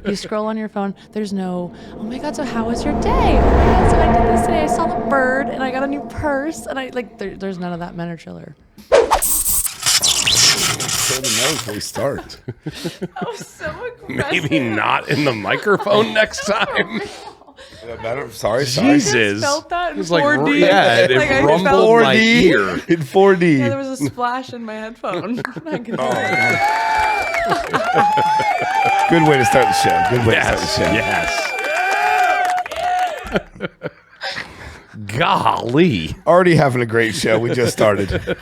You scroll on your phone. There's no, oh my God, so how was your day? Oh my God, so I did this today. I saw the bird and I got a new purse. And I like, there's none of that. Men are chiller. Show the nose before we start. That was so aggressive. Maybe not in the microphone next time. Sorry. Jesus. Felt that in It was like, 4D. yeah, it Like, I rumbled felt- my ear. In 4D. Yeah, there was a splash in my headphone. Not gonna do it. Good way to start the show. Good way to start the show. Yes. Golly. Already having a great show. We just started.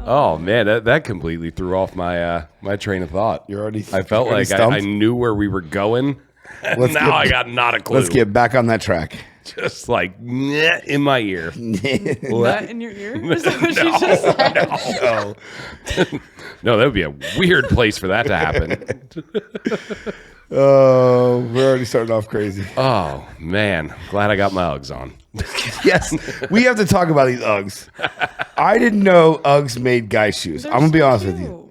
Oh man, that completely threw off my my train of thought. You're already. I felt already like I knew where we were going. Now I got not a clue. Let's get back on that track. Just like in my ear. Nut in your ear? Is that what you just said? Oh. No, that would be a weird place for that to happen. Oh, we're already starting off crazy. Oh man, glad I got my Uggs on. Yes, we have to talk about these Uggs. I didn't know Uggs made guy shoes. I'm gonna be honest with you.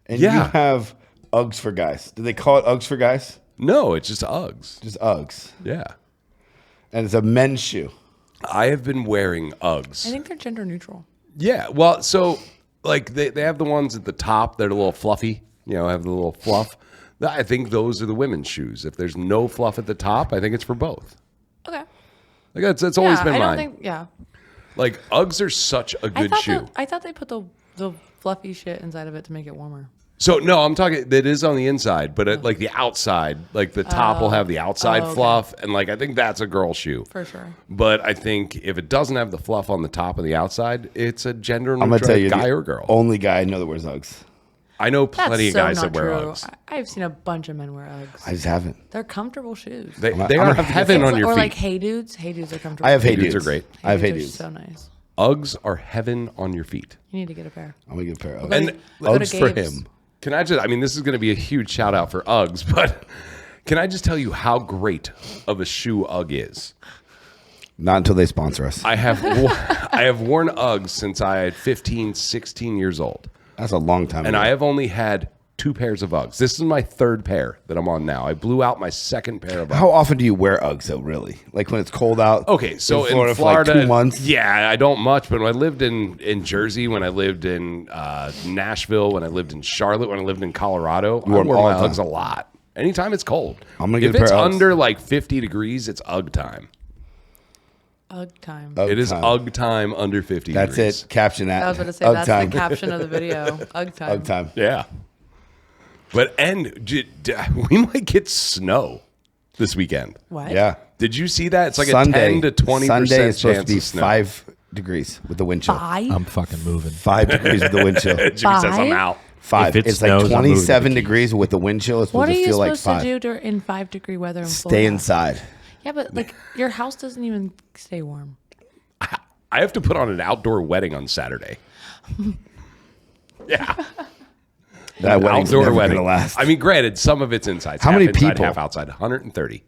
And you have Uggs for guys. Do they call it Uggs for guys? No, it's just Uggs. Just Uggs. Yeah. And it's a men's shoe. I have been wearing Uggs. I think they're gender neutral. Yeah, well, so like they have the ones at the top. They're a little fluffy. You know, have the little fluff. I think those are the women's shoes. If there's no fluff at the top, I think it's for both. Okay. Like that's always been I mine. don't think, yeah. Like Uggs are such a good shoe. I thought they put the fluffy shit inside of it to make it warmer. So no, I'm talking. That is on the inside, but like the outside, like the top will have the outside fluff, and like I think that's a girl shoe For sure. But I think if it doesn't have the fluff on the top and the outside, it's a gender I'm gonna neutral tell you, guy the or girl. only guy I know that wears Uggs. I know That's plenty of so guys not that wear true. Uggs. I've seen a bunch of men wear Uggs. I just haven't. They're comfortable shoes. They I'm are gonna have to heaven get on your or feet. like Hey Dudes. Hey Dudes are comfortable. I have Hey Hey Dudes Dudes. are great. I have Hey Dudes Dudes. are so nice. Uggs are heaven on your feet. You need to get a pair. I'm gonna get a pair of Uggs. And Go to Uggs for Gabe's. him. Can I just? I mean, this is going to be a huge shout out for Uggs, but can I just tell you how great of a shoe Ugg is? Not until they sponsor us. I have worn Uggs since I had 15, 16 years old. That's a long time And ago. I have only had 2 pairs of Uggs. This is my 3rd pair that I'm on now. I blew out my 2nd pair of Uggs. How often do you wear Uggs though, really? Like when it's cold out? Okay, so in Florida, for like 2 months? Yeah, I don't much, but when I lived in Jersey, when I lived in Nashville, when I lived in Charlotte, when I lived in Colorado, I wore them wore all my the time. Uggs a lot. Anytime it's cold. I'm gonna get if a pair it's of Uggs. under like 50 degrees, it's Ugg time. Ugg time. Ugg It is time. Ugg time under 50 That's degrees. it. Caption that. I was going to say, Ugg that's time. the caption of the video. Ugg time. Ugg time. Yeah. But we might get snow this weekend. What? Yeah. Did you see that? It's like Sunday, a 10 to 20% Sunday is supposed chance to be of snow. 5 degrees with the wind chill. 5? I'm fucking moving. 5 degrees with the wind chill. Jimmy says I'm 5? out. 5. If it It's like snows, I'm moving to 27 the Keys. degrees with the wind chill. It's What supposed are to you feel like supposed 5. to do in 5-degree weather in Stay Florida? inside. Yeah, but like your house doesn't even stay warm. I have to put on an outdoor wedding on Saturday. Yeah. That wedding's Outdoor never wedding. gonna last. I mean, granted, some of it's inside. How half many inside, people? Half outside. 130.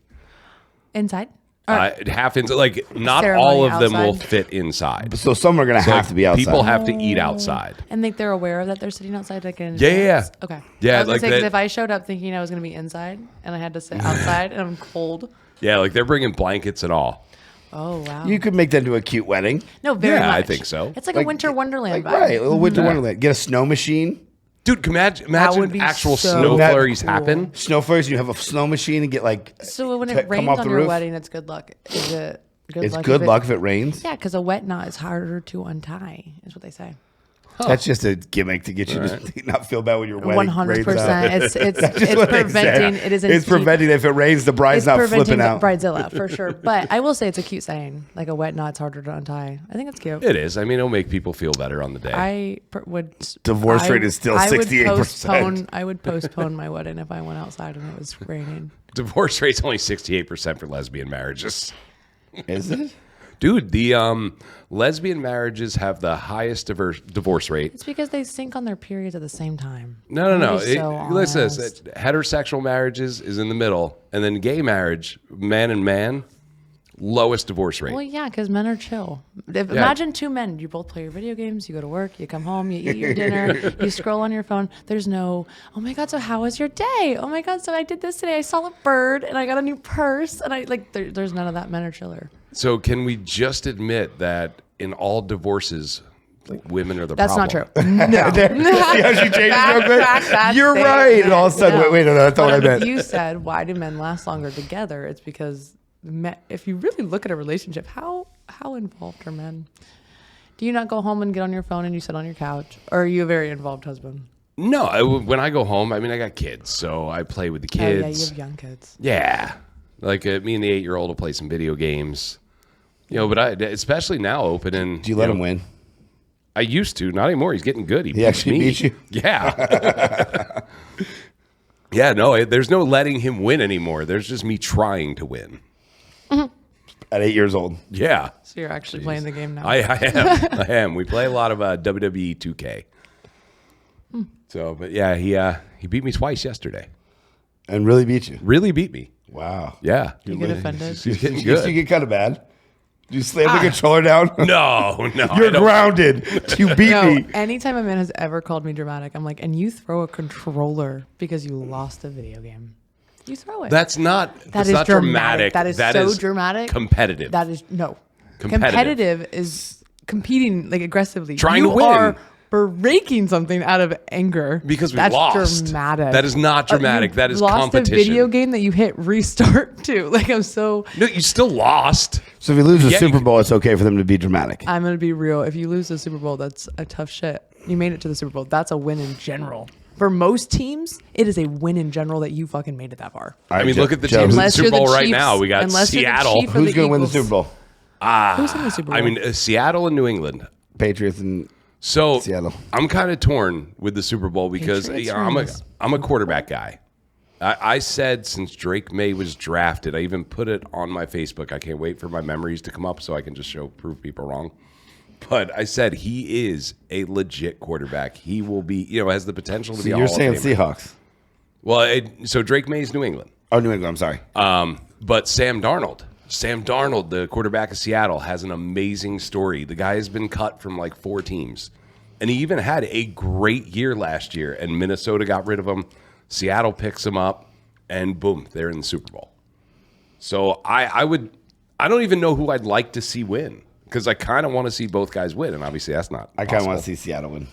Inside? Half inside. Like, not Ceremony all of them will outside? fit inside. so some are gonna have to be outside. People have to eat outside. And like they're aware of that they're sitting outside like in Yeah, yeah, advance? yeah. Okay. Yeah, I was gonna like say, 'cause that- if I showed up thinking I was gonna be inside and I had to sit outside and I'm cold. Yeah, like they're bringing blankets and all. Oh wow. You could make that into a cute wedding. No, very Yeah, much. I think so. It's like a winter wonderland Like, vibe. right, a little winter wonderland. Get a snow machine. Dude, can would imagine be actual so snow cool. flurries happen. Snow flurries. You have a snow machine and get like. So when to it come rains off on the your roof? wedding, it's good luck. Is it good It's luck? good luck if it rains. Yeah, because a wet knot is harder to untie, is what they say. That's just a gimmick to get you to not feel bad when your wedding 100%. rains out. It's That's just what they preventing. said. It is. It's preventing if it rains, the bride's It's not preventing flipping out. bridezilla for sure. But I will say it's a cute saying. Like a wet knot's harder to untie. I think it's cute. It is. I mean, it'll make people feel better on the day. I would. Divorce rate is still I would 68%. I would postpone my wedding if I went outside and it was raining. Divorce rate's only 68% for lesbian marriages. Is it? Dude, the lesbian marriages have the highest divorce rate. It's because they sync on their periods at the same time. No. Be so Listen, honest. heterosexual marriages is in the middle, and then gay marriage, man and man, Lowest divorce rate. Well, yeah, because men are chill. Imagine two men. You both play your video games. You go to work. You come home. You eat your dinner. You scroll on your phone. There's no, oh my God, so how was your day? Oh my God, so I did this today. I saw a bird and I got a new purse. And there's none of that. Men are chiller. So can we just admit that in all divorces, women are the That's problem? not true. No. See how she changed it real quick? You're right. And all of a sudden, wait, no, that's not what I meant. You said, why do men last longer together? It's because if you really look at a relationship, how involved are men? Do you not go home and get on your phone and you sit on your couch? Or are you a very involved husband? No, when I go home, I mean, I got kids, so I play with the kids. Oh, yeah, you have young kids. Yeah. Like me and the 8-year-old will play some video games. You know, but especially now opening. Do you let him win? I used to, not anymore. He's getting good. He actually beat you? Yeah. Yeah, no, there's no letting him win anymore. There's just me trying to win. At 8 years old. Yeah. So you're actually playing the game now. I am. I am. We play a lot of WWE 2K. So, but yeah, he beat me twice yesterday. And really beat you? Really beat me. Wow. Yeah. You get offended? He's getting You good. get kind of bad? Do you slam the controller down? No. You're grounded. You beat me. Anytime a man has ever called me dramatic, I'm like, and you throw a controller because you lost a video game. You throw it. That's not dramatic. That is so dramatic. Competitive. That is no. Competitive. Is competing like aggressively. Trying you to win. Are breaking something out of anger because we That's lost. Dramatic. That is not dramatic. You that is lost competition. A video game that you hit restart to. Like I'm so. No, you still lost. So if you lose the Super Bowl, it's okay for them to be dramatic. I'm gonna be real. If you lose the Super Bowl, that's a tough shit. You made it to the Super Bowl. That's a win in general. For most teams, it is a win in general that you fucking made it that far. I mean, look at the teams in the Unless Super you're the Bowl right Chiefs- now. We got unless you're the Seattle. Chief or Who's the going to win the Eagles. Super Bowl? Who's in the Super Bowl? I mean, Seattle and New England. Patriots and So Seattle. I'm kind of torn with the Super Bowl because Patriots I'm a quarterback guy. I said since Drake May was drafted, I even put it on my Facebook. I can't wait for my memories to come up so I can just prove people wrong. But I said he is a legit quarterback. He will be, has the potential to be. You're saying Seahawks? Well, so Drake May's New England. Oh, New England. I'm sorry. But Sam Darnold, the quarterback of Seattle, has an amazing story. The guy has been cut from like 4 teams. And he even had a great year last year. And Minnesota got rid of him. Seattle picks him up. And boom, they're in the Super Bowl. So I don't even know who I'd like to see win. Because I kind of want to see both guys win. And obviously that's not I kind of want to see Seattle win.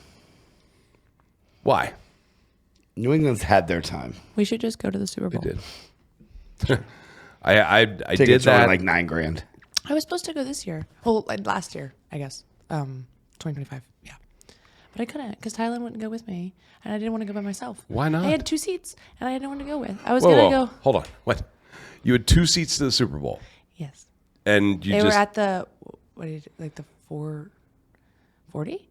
Why? New England's had their time. We should just go to the Super Bowl. They did. I did Tickets are that. like $9,000. I was supposed to go this year. Well, last year, I guess. 2025. Yeah. But I couldn't because Thailand wouldn't go with me. And I didn't want to go by myself. Why not? I had 2 seats and I had no one to go with. I was Whoa, going to go. Hold on. What? You had 2 seats to the Super Bowl. Yes. And you They just. were at the, the 440?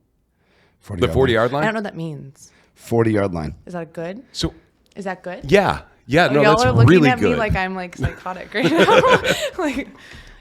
The 40-yard line? I don't know what that means. 40-yard line. Is that good? So, Is that good? yeah. Yeah, no, Y'all that's are looking really at good. me like I'm like psychotic right now.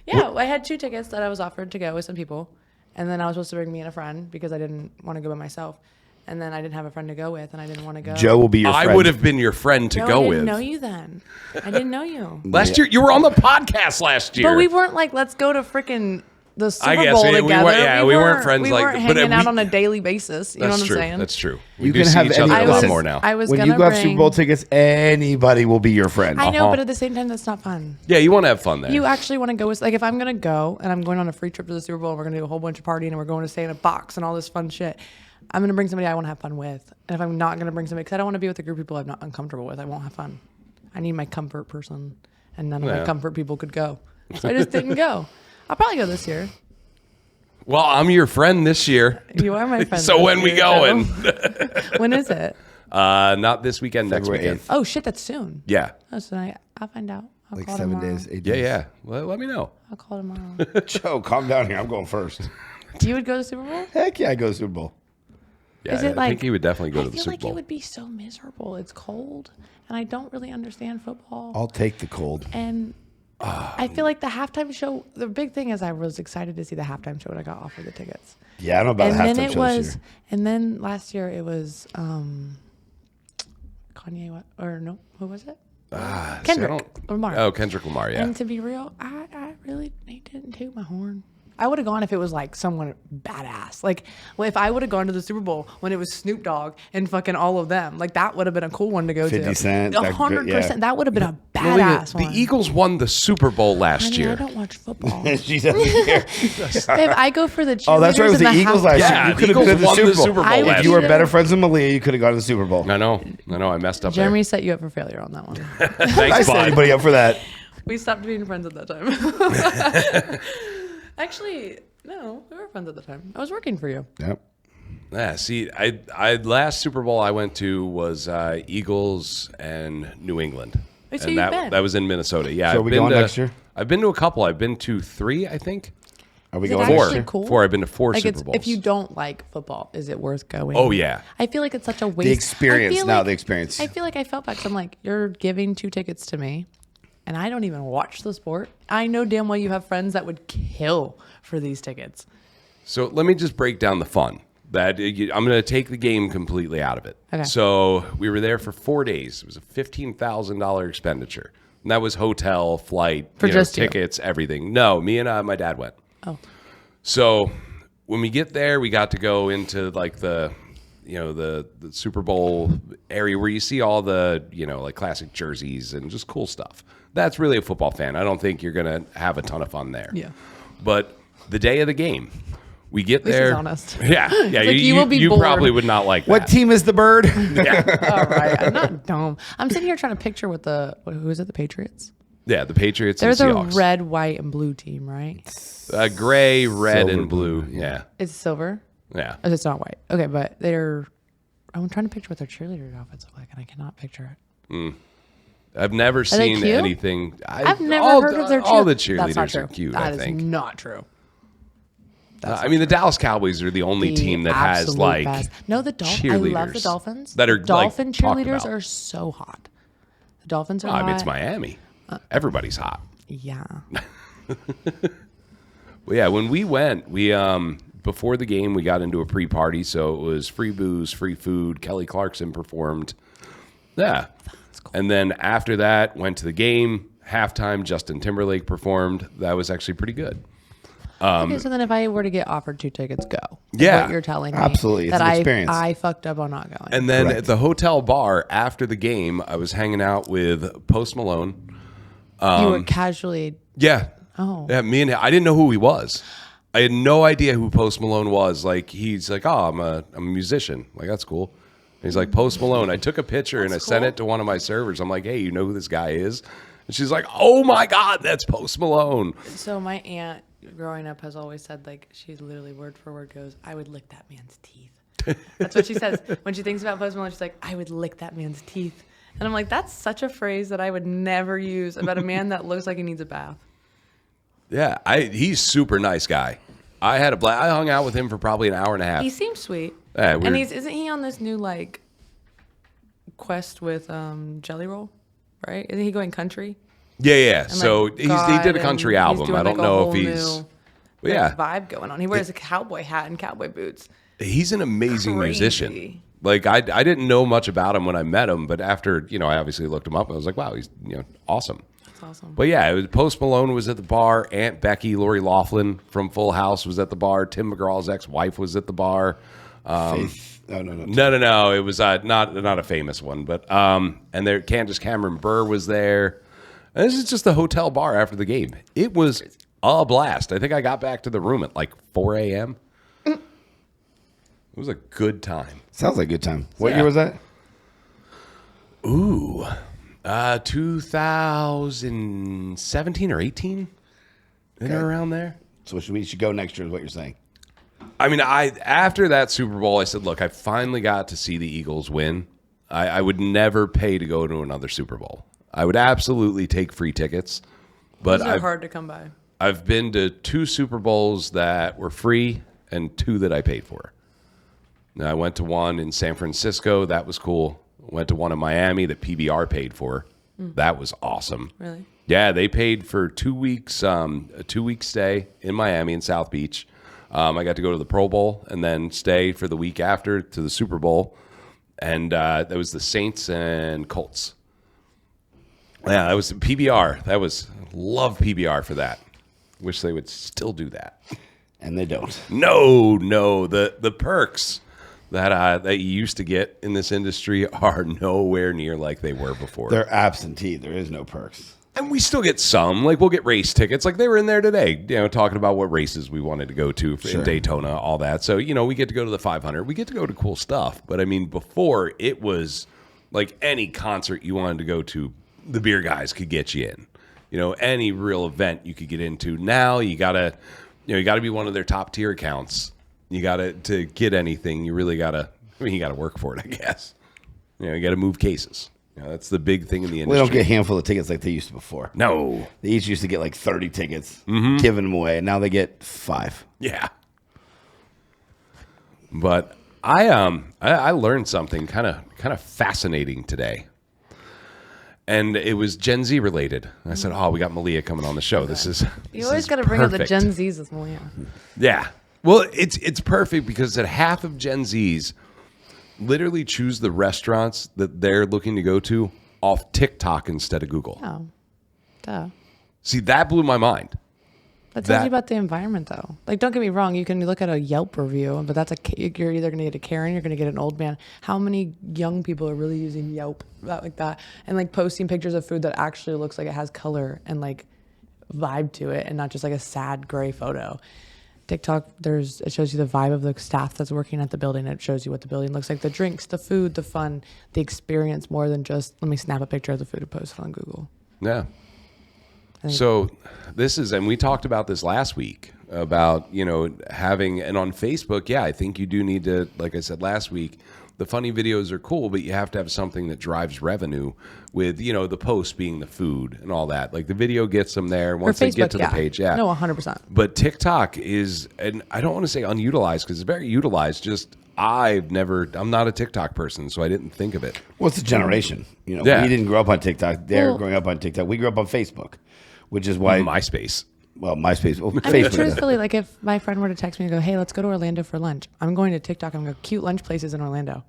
Yeah, I had 2 tickets that I was offered to go with some people, and then I was supposed to bring me and a friend because I didn't want to go by myself, and then I didn't have a friend to go with, and I didn't want to go. Joe will be your friend. I would have been your friend to No, go I with. didn't know you then. I didn't know you. Last year, you were on the podcast last year. But we weren't like, let's go to freaking the Super guess Bowl we together. weren't friends We like- weren't but hanging out we- on a daily basis. You know That's what true. I'm saying? That's true. You We do can see have each other any- a lot listen, more now. I was When gonna you go have bring, Super Bowl tickets, anybody will be your friend. I know, but at the same time, that's not fun. Yeah, you want to have fun there. You actually want to go with, like, if I'm going to go and I'm going on a free trip to the Super Bowl and we're going to do a whole bunch of partying and we're going to stay in a box and all this fun shit, I'm going to bring somebody I want to have fun with. And if I'm not going to bring somebody, because I don't want to be with a group of people I'm not uncomfortable with, I won't have fun. I need my comfort person, and none of my comfort people could go. So I just didn't go. I'll probably go this year. Well, I'm your friend this year. You are my friend. So this when we year, going? Joe. When is it? Not this weekend, next February weekend. 8th. Oh, shit, that's soon. Yeah. Oh, so I'll find out. I'll Like call 7 tomorrow. days, 8 Yeah, days. yeah. Well, let me know. I'll call tomorrow. Joe, calm down here. I'm going first. You would go to the Super Bowl? Heck yeah, I go to Super Bowl. Yeah, Is it I like, think he would definitely go to the I Super feel like Bowl. it would be so miserable. It's cold, and I don't really understand football. I'll take the cold. And I feel like the halftime show, the big thing is I was excited to see the halftime show when I got offered the tickets. Yeah, I don't know about And the then halftime it show was, this year. and then last year it was Kanye, who was it? See, I Kendrick don't- Lamar. Oh, Kendrick Lamar, yeah. And to be real, I really, he didn't toot my horn. I would have gone if it was like someone badass. Like, well, if I would have gone to the Super Bowl when it was Snoop Dogg and fucking all of them, like that would have been a cool one to go 50 to. Cent. 100%. That would have been a Malia, badass the one. Eagles won the Super Bowl last Honey, year. I don't watch football. She doesn't care. If I go for the cheerleaders Oh, that's right. It was and the Eagles last Yeah, year. You the could have been Eagles to the won Super the Bowl. Super Bowl I last If you were year. better friends with Malia, you could have gone to the Super Bowl. I know, I messed up Jeremy set you up for failure on that one. there. I Thanks, set bud. anybody up for that. We stopped being friends at that time. Actually, no, we were friends at the time. I was working for you. Yep. Yeah, see, I last Super Bowl I went to was Eagles and New England. Wait, so and you've that been? that was in Minnesota. Yeah, So I've are we been going to, next year? I've been to a couple. I've been to 3, I think. Are we Is it going actually next year? cool? 4. I've been to 4 Like Super Bowls. if you don't like football, is it worth going? Oh, yeah. I feel like it's such a waste. The experience. I feel No, like- the experience. I feel like I felt bad 'cause I'm like, you're giving 2 tickets to me, and I don't even watch the sport. I know damn well you have friends that would kill for these tickets. So let me just break down the fun. I'm going to take the game completely out of it. Okay. So we were there for 4 days. It was a $15,000 expenditure. And that was hotel, flight, For just you? tickets, everything. No, me and my dad went. Oh, So when we get there, we got to go into like the Super Bowl area where you see all the, like classic jerseys and just cool stuff. That's really a football fan. I don't think you're going to have a ton of fun there. Yeah. But the day of the game, we get least there. he's honest. Yeah. Yeah. like, you will be bored. probably would not like What that. team is the bird? all right. I'm not dumb. I'm sitting here trying to picture who is it? The Patriots. Yeah. The Patriots They're and the Seahawks. red, white, and blue team, right? Gray, red, Silver, and blue. blue. Yeah. It's silver. Yeah. Oh, it's not white. Okay, but I'm trying to picture what their cheerleader outfits look like, and I cannot picture it. I've never they seen cute? anything. I've never heard of their all the That's not cheerleaders true. are cute, That I is think. not true. I mean, the Dallas Cowboys are the only The team that has absolute like best. No, the I love the cheerleaders Dolphins. that are, The Dolphin like, talked cheerleaders about. are so hot. The Dolphins are I mean, hot. it's Miami. Everybody's hot. Yeah. Well, yeah, when we went, we before the game we got into a pre-party, so it was free booze, free food. Kelly Clarkson performed. Yeah. Cool. And then after that, went to the game. Halftime, Justin Timberlake performed. That was actually pretty good. Okay, so then if I were to get offered 2 tickets, go. Is Yeah. What you're telling me. Absolutely. It's That an experience. I fucked up on not going. And then Correct. at the hotel bar after the game, I was hanging out with Post Malone. you were casually. Yeah. Oh. Yeah, I didn't know who he was. I had no idea who Post Malone was. Like, he's like, oh, I'm a musician. Like, that's cool. And he's like, Post Malone. I took a picture and I sent cool. it to one of my servers. I'm like, hey, you know who this guy is? And she's like, oh my God, that's Post Malone. So my aunt growing up has always said, like, she's literally word for word goes, I would lick that man's teeth. That's what she says. When she thinks about Post Malone, she's like, I would lick that man's teeth. And I'm like, that's such a phrase that I would never use about a man that looks like he needs a bath. Yeah, he's super nice guy. I had a blast. I hung out with him for probably an hour and a half. He seems sweet. Yeah, and weird. isn't he on this new like quest with Jelly Roll? Right? Isn't he going country? Yeah. And, So like, he God, did a and country he's album. doing, I don't like, a know if whole he's. new, But yeah, vibe going on. He wears a cowboy hat and cowboy boots. he's an amazing Crazy. musician. Like I didn't know much about him when I met him, but after I obviously looked him up. And I was like, wow, he's awesome. That's awesome. But yeah, it was Post Malone was at the bar. Aunt Becky, Lori Loughlin from Full House was at the bar. Tim McGraw's ex-wife was at the bar. Faith. No. No. It was not a famous one, but and there Candace Cameron Burr was there. And this is just the hotel bar after the game. It was a blast. I think I got back to the room at like 4 a.m. It was a good time. Sounds like a good time. What Yeah. year was that? Ooh, 2017 or 18, in or around there. So we should go next year is what you're saying. I mean, after that Super Bowl, I said, look, I finally got to see the Eagles win. I would never pay to go to another Super Bowl. I would absolutely take free tickets, but Those are hard to come by. I've been to 2 Super Bowls that were free and 2 that I paid for. Now, I went to one in San Francisco. That was cool. Went to one in Miami that PBR paid for. That was awesome. Really? Yeah, they paid for 2 weeks, a 2-week stay in Miami in South Beach. I got to go to the Pro Bowl and then stay for the week after to the Super Bowl. And that was the Saints and Colts. Yeah, that was PBR. Love PBR for that. Wish they would still do that. And they don't. No. The perks that you used to get in this industry are nowhere near like they were before. They're absentee. There is no perks. And we still get some. Like, we'll get race tickets. Like, they were in there today, talking about what races we wanted to go to in Daytona, all that. So, we get to go to the 500. We get to go to cool stuff. But, I mean, before, it was like any concert you wanted to go to, the beer guys could get you in. Any real event you could get into. Now, you got to be one of their top tier accounts. You got to get anything. You really got to, you got to work for it, I guess. You got to move cases. That's the big thing in the industry. We don't get a handful of tickets like they used to before. No. They each used to get like 30 tickets, giving them away, and now they get 5. Yeah. But I learned something kind of fascinating today. And it was Gen Z related. I said, we got Malia coming on the show. You always got to bring up the Gen Zs with Malia. Yeah. Well, it's perfect because that half of Gen Zs literally choose the restaurants that they're looking to go to off TikTok instead of Google. Oh, duh. See, that blew my mind. That tells you about the environment, though. Like, don't get me wrong. You can look at a Yelp review, but you're either going to get a Karen, you're going to get an old man. How many young people are really using Yelp like that and like posting pictures of food that actually looks like it has color and like vibe to it, and not just like a sad gray photo? TikTok, it shows you the vibe of the staff that's working at the building. It shows you what the building looks like, the drinks, the food, the fun, the experience, more than just let me snap a picture of the food and post it on Google. Yeah. So and we talked about this last week about, having, and on Facebook, I think you do need to, like I said last week, the funny videos are cool, but you have to have something that drives revenue with, the post being the food and all that. Like, the video gets them there once they get to the page. Yeah. No, 100%. But TikTok is, and I don't want to say unutilized because it's very utilized. Just I'm not a TikTok person, so I didn't think of it. Well, it's a generation. We didn't grow up on TikTok. They're growing up on TikTok. We grew up on Facebook, which is why MySpace. Well, MySpace. Well, I mean, truthfully, like if my friend were to text me and go, "Hey, let's go to Orlando for lunch," I'm going to TikTok. I'm going to cute lunch places in Orlando,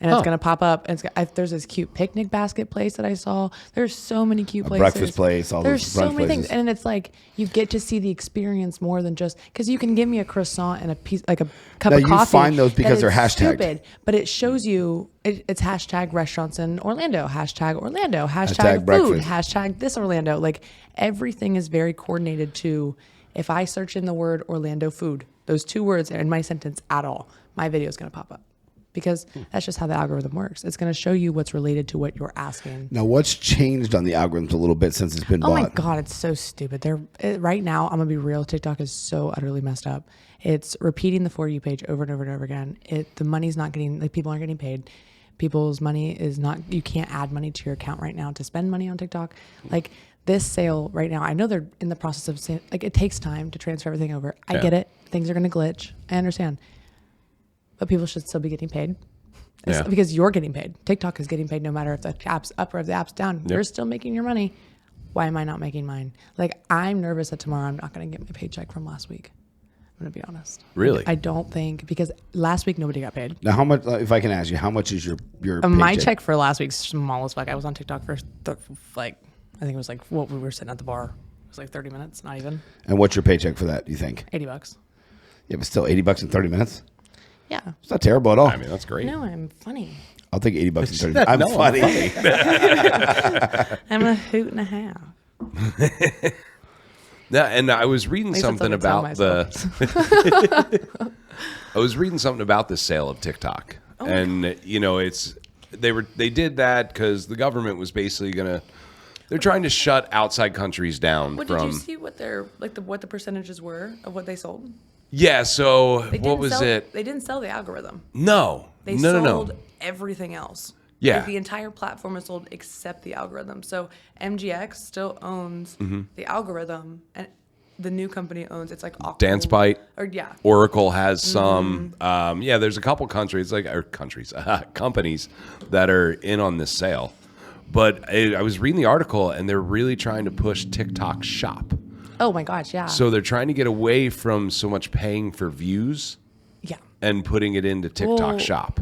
and it's going to pop up. And there's this cute picnic basket place that I saw. There's so many cute places. Breakfast place. There's so many things, and it's like you get to see the experience more than just because you can give me a croissant and a piece, like a cup of coffee. You find those because they're hashtagged. Stupid, but it shows you. It's hashtag restaurants in Orlando, hashtag food, breakfast. hashtag this Orlando. Like everything is very coordinated to, if I search in the word Orlando food, those 2 words in my sentence at all, my video is going to pop up because that's just how the algorithm works. It's going to show you what's related to what you're asking. Now, what's changed on the algorithms a little bit since it's been bought? Oh my God, it's so stupid. Right now, I'm going to be real. TikTok is so utterly messed up. It's repeating the For You page over and over and over again. The money's not getting, like people aren't getting paid. People's money is not, you can't add money to your account right now to spend money on TikTok. Like this sale right now, I know they're in the process of like it takes time to transfer everything over. I get it. Things are going to glitch. I understand. But people should still be getting paid. Because you're getting paid. TikTok is getting paid no matter if the app's up or if the app's down. Yep. You're still making your money. Why am I not making mine? Like I'm nervous that tomorrow I'm not going to get my paycheck from last week. I'm going to be honest. Really? I don't think, because last week nobody got paid. Now, how much, if I can ask you, how much is your my check for last week's small as fuck. I was on TikTok for I think it was like what we were sitting at the bar. It was like 30 minutes, not even. And what's your paycheck for that, you think? $80. Yeah, but still $80 in 30 minutes? Yeah. It's not terrible at all. I mean, that's great. No, I'm funny. I'll take $80 in 30 minutes. I'm funny. I'm a hoot and a half. Yeah, and I was reading something about I was reading something about the sale of TikTok, and they did that because the government was basically they're trying to shut outside countries down. Did you see what what the percentages were of what they sold? Yeah. So what was it? They didn't sell the algorithm. No. They sold everything else. Yeah. Like the entire platform is sold except the algorithm. So MGX still owns the algorithm, and the new company owns it's like DanceBite. Yeah. Oracle has some. There's a couple companies that are in on this sale. But I was reading the article, and they're really trying to push TikTok Shop. Oh my gosh, yeah. So they're trying to get away from so much paying for views. Yeah. And putting it into TikTok Shop.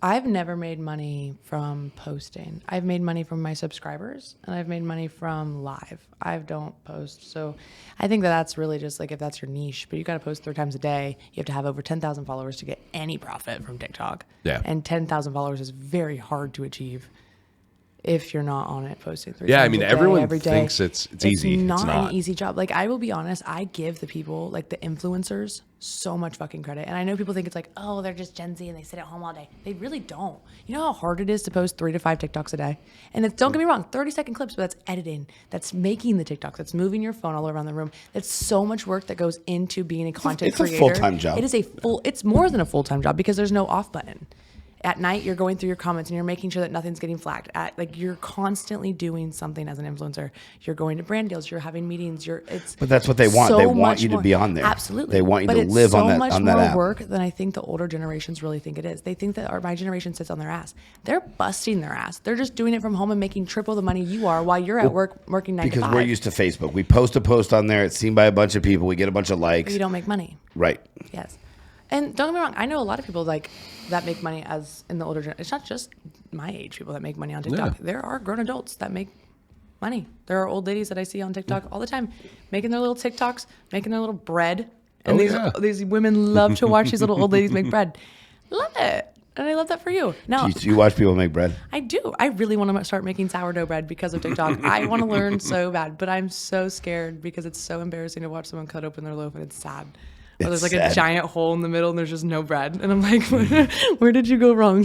I've never made money from posting. I've made money from my subscribers, and I've made money from live. I don't post. So I think that's really just like if that's your niche, but you got to post 3 times a day. You have to have over 10,000 followers to get any profit from TikTok. Yeah. And 10,000 followers is very hard to achieve if you're not on it posting 3 Yeah, times I mean, a day, everyone every day. thinks it's easy. It's It's not. an easy job. Like, I will be honest, I give the people, like the influencers, so much fucking credit. And I know people think it's like, oh, they're just Gen Z and they sit at home all day. They really don't. You know how hard it is to post 3 to 5 TikToks a day? And it's, don't get me wrong, 30-second clips, but that's editing. That's making the TikToks. That's moving your phone all around the room. That's so much work that goes into being a content creator. It's a full-time job. It's more than a full-time job because there's no off button. At night, you're going through your comments and you're making sure that nothing's getting flagged. Like, you're constantly doing something as an influencer. You're going to brand deals. You're having meetings. But that's what they want. So they want you to more. be on there. Absolutely. They want you but to live on that It's on so that much app. more work than I think the older generations really think it is. They think that my generation sits on their ass. They're busting their ass. They're just doing it from home and making triple the money you are while you're at work working 9 to 5. Because we're used to Facebook. We post a post on there. It's seen by a bunch of people. We get a bunch of likes. But you don't make money. Right. Yes. And don't get me wrong, I know a lot of people like that make money as in the older generation. It's not just my age people that make money on TikTok. Yeah. There are grown adults that make money. There are old ladies that I see on TikTok all the time making their little TikToks, making their little bread. And these women love to watch these little old ladies make bread. Love it. And I love that for you. Now, Do you watch people make bread? I do. I really want to start making sourdough bread because of TikTok. I want to learn so bad, but I'm so scared because it's so embarrassing to watch someone cut open their loaf and it's sad. Or there's like a giant hole in the middle and there's just no bread. And I'm like, where did you go wrong?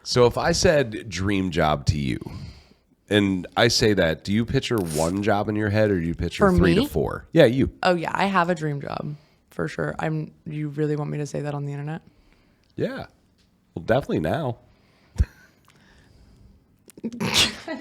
So if I said dream job to you, and I say that, do you picture one job in your head or do you picture For 3 me? to 4? Yeah, you. Oh yeah, I have a dream job for sure. You really want me to say that on the internet? Yeah. Well, definitely now.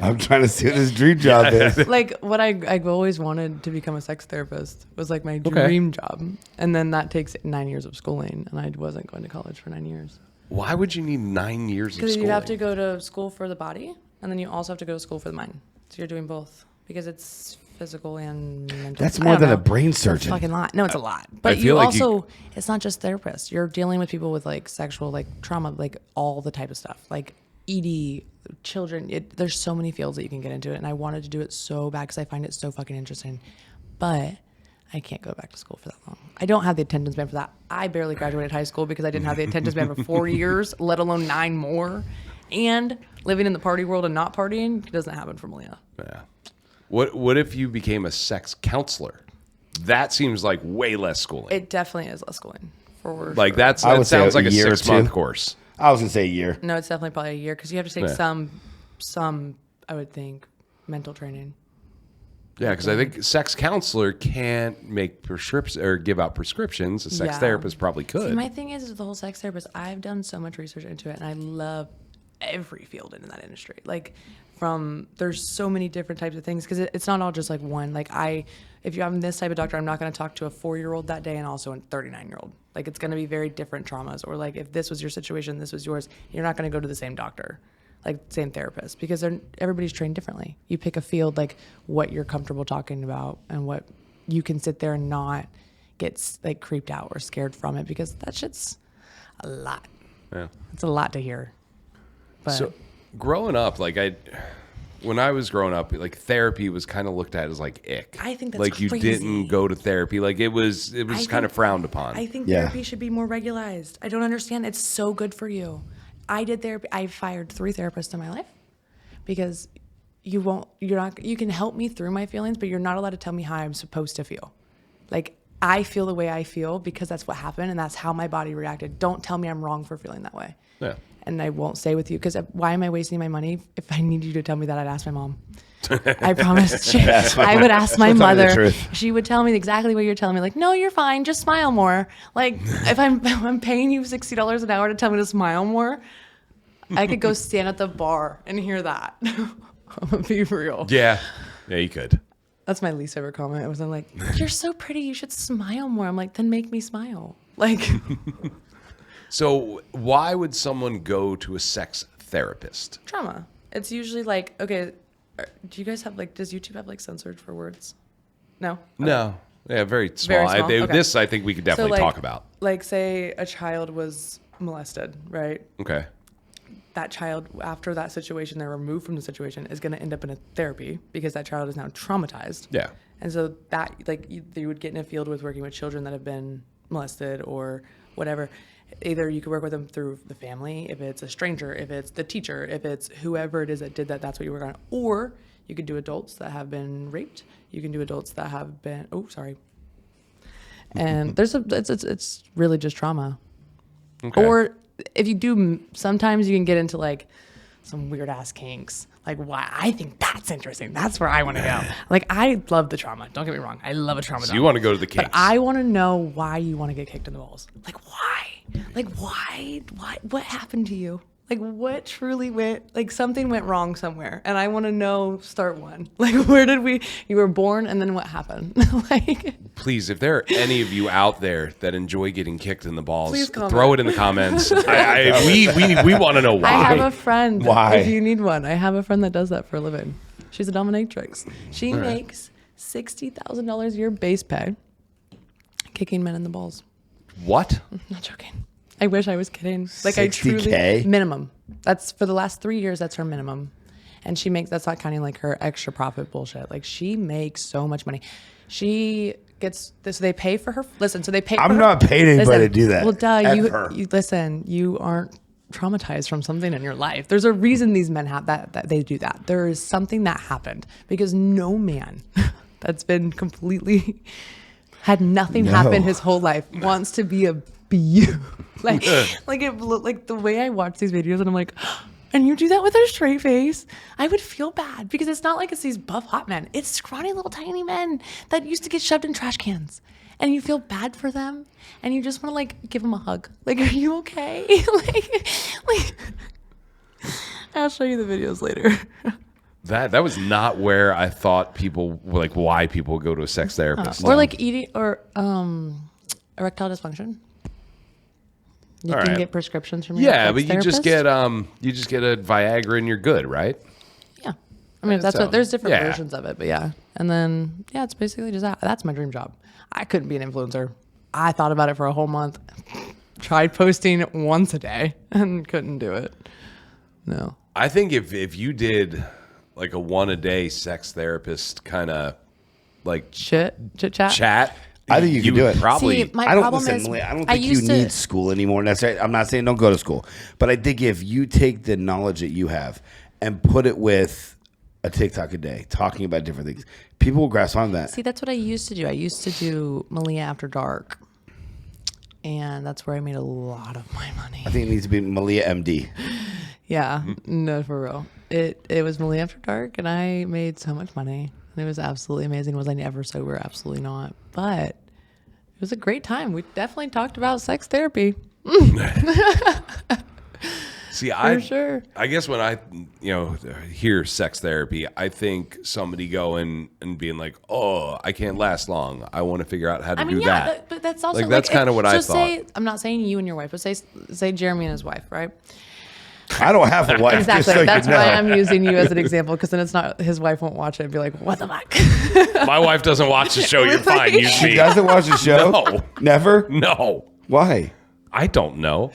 I'm trying to see what this dream job is. Like what I've always wanted to become a sex therapist was like my dream job. And then that takes 9 years of schooling and I wasn't going to college for 9 years. Why would you need 9 years of Because schooling? you have to go to school for the body and then you also have to go to school for the mind. So you're doing both because it's physical and mental. That's more than a brain It's a surgeon. fucking lot. No, it's a lot. But feel you like also, it's not just therapists. You're dealing with people with like sexual, like trauma, like all the type of stuff, like ED, children. There's so many fields that you can get into it. And I wanted to do it so bad because I find it so fucking interesting. But I can't go back to school for that long. I don't have the attention span for that. I barely graduated high school because I didn't have the attention span for 4 years, let alone 9 more. And living in the party world and not partying doesn't happen for Malia. Yeah. What if you became a sex counselor? That seems like way less schooling. It definitely is less schooling. For like sure. that I would say sounds like a year or 6-month two. course. I was going to say a year. No, it's definitely probably a year because you have to take Yeah. some, I would think, mental training. Yeah, because I think sex counselor can't make prescriptions or give out prescriptions. A sex Yeah. therapist probably could. See, my thing is the whole sex therapist. I've done so much research into it, and I love every field in that industry. Like, there's so many different types of things because it's not all just like one. Like, if I'm this type of doctor, I'm not going to talk to a 4-year-old that day and also a 39-year-old. Like, it's going to be very different traumas. Or like, if this was your situation, this was yours, you're not going to go to the same doctor, like same therapist, because everybody's trained differently. You pick a field like what you're comfortable talking about and what you can sit there and not get like creeped out or scared from it, because that shit's a lot. Yeah. It's a lot to hear. But So growing up, when I was growing up, like therapy was kind of looked at as like ick. I think that's like you crazy. didn't go to therapy. Like it was kind of frowned upon. I think Yeah. therapy should be more regularized. I don't understand. It's so good for you. I did therapy. I fired 3 therapists in my life because you can help me through my feelings, but you're not allowed to tell me how I'm supposed to feel. Like, I feel the way I feel because that's what happened and that's how my body reacted. Don't tell me I'm wrong for feeling that way. Yeah. And I won't stay with you because why am I wasting my money? If I need you to tell me that, I'd ask my mom. I promise. I would ask my She'll tell me the mother. truth. She would tell me exactly what you're telling me. Like, no, you're fine. Just smile more. Like, if I'm paying you $60 an hour to tell me to smile more, I could go stand at the bar and hear that. I'm gonna be real. Yeah. Yeah, you could. That's my least favorite comment. It was like, you're so pretty. You should smile more. I'm like, then make me smile. Like, So why would someone go to a sex therapist? trauma. It's usually like, okay, do you guys have like, does YouTube have like censored for words? No? No. Yeah, very small. Very small? Okay. This I think we could definitely So, like, talk about. Like, say a child was molested, right? Okay. That child, after that situation, they're removed from the situation, is going to end up in a therapy because that child is now traumatized. Yeah. And so that, like, you would get in a field with working with children that have been molested or whatever. Either you could work with them through the family, if it's a stranger, if it's the teacher, if it's whoever it is that did that, that's what you work on. Or you could do adults that have been raped. You can do adults that have been, and it's really just trauma. Okay. Or if you do, sometimes you can get into like some weird ass kinks. Like, why? I think that's interesting. That's where I want to go. Like, I love the trauma. Don't get me wrong. I love a trauma. So you want to go to the kinks. But I want to know why you want to get kicked in the balls. Like, why? Like, why? What happened to you? Like, what truly went, like, something went wrong somewhere. And I want to know, start one. Like, where did you were born and then what happened? Like, please, if there are any of you out there that enjoy getting kicked in the balls, please comment. throw it in the comments. We want to know why. I have a friend. Why? If you need one, I have a friend that does that for a living. She's a dominatrix. She makes $60,000 a year base pay kicking men in the balls. What? I'm not joking. I wish I was kidding. Like, I 60K? truly minimum. That's for the last 3 years. That's her minimum, and she makes. That's not counting like her extra profit bullshit. Like, she makes so much money. She gets this. They pay for her. Listen. So they pay. I'm not paying anybody to do that. Well, duh. Ever. You listen. You aren't traumatized from something in your life. There's a reason these men have that they do that. There is something that happened because no man that's been completely had nothing happen his whole life wants to be a you. Like the way I watch these videos and I'm like, and you do that with a straight face, I would feel bad because it's not like it's these buff hot men. It's scrawny little tiny men that used to get shoved in trash cans. And you feel bad for them and you just want to like give them a hug. Like, are you okay? like I'll show you the videos later. That was not where I thought people, like, why people go to a sex therapist. Or like eating or erectile dysfunction. You can get prescriptions from your but you therapist. just get a Viagra and you're good, right? Yeah, I mean that's what. There's different Yeah. versions of it, but yeah. And then it's basically just that. That's my dream job. I couldn't be an influencer. I thought about it for a whole month. Tried posting once a day and couldn't do it. No. I think if you did like a one a day sex therapist kind of like chit chat. I think you can do it. Probably. See, my problem is, Malia, I don't think you need school anymore necessarily. I'm not saying don't go to school, but I think if you take the knowledge that you have and put it with a TikTok a day, talking about different things, people will grasp on that. See, that's what I used to do. I used to do Malia After Dark, and that's where I made a lot of my money. I think it needs to be Malia MD. Yeah, no, for real. It was Malia After Dark, and I made so much money. And it was absolutely amazing. Was I ever sober? Absolutely not. But it was a great time. We definitely talked about sex therapy. See, sure. I guess when I hear sex therapy, I think somebody going and being like, "Oh, I can't last long. I want to figure out how to do that." But that's also like that's kind of what I thought. I'm not saying you and your wife, but say Jeremy and his wife, right? I don't have a wife. Exactly. So that's why I'm using you as an example, because then it's not his wife won't watch it and be like, "What the fuck?" My wife doesn't watch the show. You're fine. Use me. She doesn't watch the show? No. Never? No. Why? I don't know.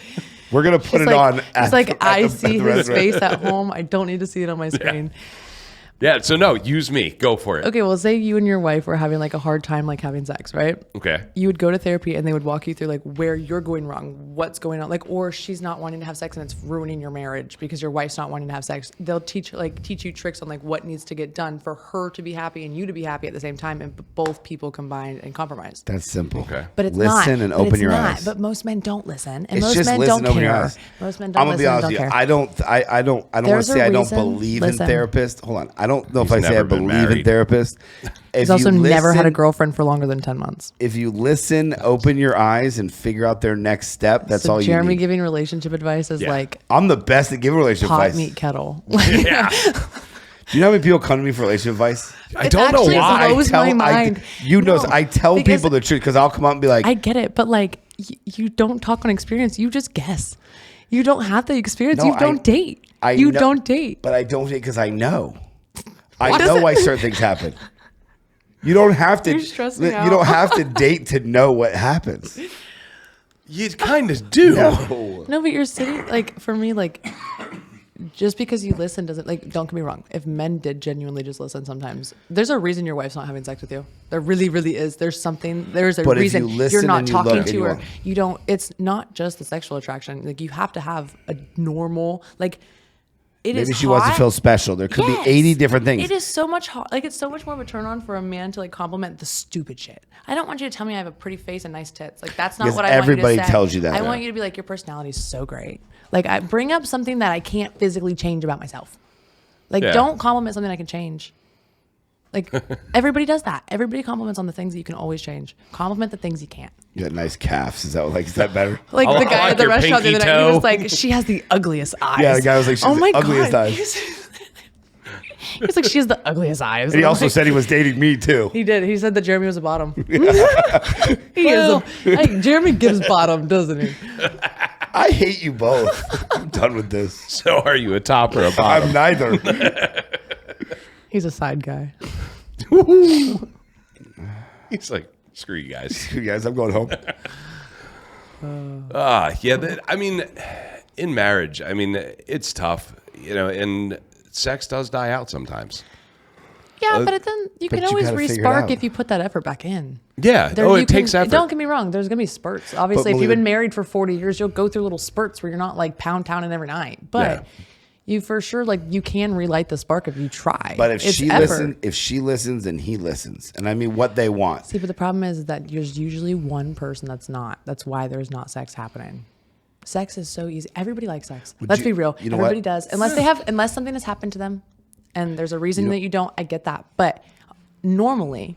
We're going to put it on. She's like, I see his face at home. I don't need to see it on my screen. Yeah, so no, use me. Go for it. Okay, well, say you and your wife were having like a hard time like having sex, right? Okay. You would go to therapy and they would walk you through like where you're going wrong, what's going on, like, or she's not wanting to have sex and it's ruining your marriage because your wife's not wanting to have sex. They'll teach you tricks on like what needs to get done for her to be happy and you to be happy at the same time, and both people combined and compromised. That's simple. Okay. But it's not. Listen and open your eyes. But most men don't listen, and It's most just men listen, don't open your care. eyes. Most men don't I'm gonna listen be honest and with you. don't care. I don't want to There's say a I don't reason- believe listen. in therapists. Hold on. I don't know if I He's say I never been believe in married. therapists. He's also never had a girlfriend for longer than 10 months. If you listen, open your eyes, and figure out their next step, that's So all you Jeremy need. giving relationship advice is like I'm the best at giving relationship pot advice. meat kettle. Yeah. Do you know how many people come to me for relationship advice? I don't know actually why. blows my mind. I tell because people the truth because I'll come out and be like, I get it, but like you don't talk on experience. You just guess. You don't have the experience. No, You don't date. You know- don't date. But I don't date because I know. I know why certain things happen. You don't have to. You're stressing You out. don't have to date to know what happens. You kind of do. No, but you're sitting, like, for me, like, just because you listen doesn't, like, don't get me wrong. If men did genuinely just listen sometimes, there's a reason your wife's not having sex with you. There really, really is. There's a reason you're not talking to her. You don't, it's not just the sexual attraction. Like, you have to have a normal, like, maybe she wants to feel special. There could be 80 different things. It is so much like it's so much more of a turn on for a man to like compliment the stupid shit. I don't want you to tell me I have a pretty face and nice tits. Like that's not because what I want you to say. Everybody tells you that. I want you to be like, your personality is so great. Like I bring up something that I can't physically change about myself. Like don't compliment something I can change. Like everybody does that. Everybody compliments on the things that you can always change. Compliment the things you can't. You got nice calves. Is that better? Like the guy at the restaurant the other night, he was like, she has the ugliest eyes. Yeah, the guy was like, she's the ugliest eyes. He was like, she has the ugliest eyes. And he also said he was dating me too. He did. He said that Jeremy was a bottom. Jeremy gives bottom, doesn't he? I hate you both. I'm done with this. So are you a top or a bottom? I'm neither. He's a side guy. He's like, screw you guys. Screw you guys. I'm going home. I mean, in marriage, I mean, it's tough, and sex does die out sometimes. Yeah, but then you can always re-spark if you put that effort back in. Yeah. It takes effort. Don't get me wrong. There's going to be spurts. Obviously, if you've been married for 40 years, you'll go through little spurts where you're not like pounding every night. But you for sure, like you can relight the spark if you try. But if she listens and he listens, and I mean what they want. See, but the problem is that there's usually one person that's not. That's why there's not sex happening. Sex is so easy. Everybody likes sex. Let's be real. Everybody does. Unless something has happened to them and there's a reason that you don't, I get that. But normally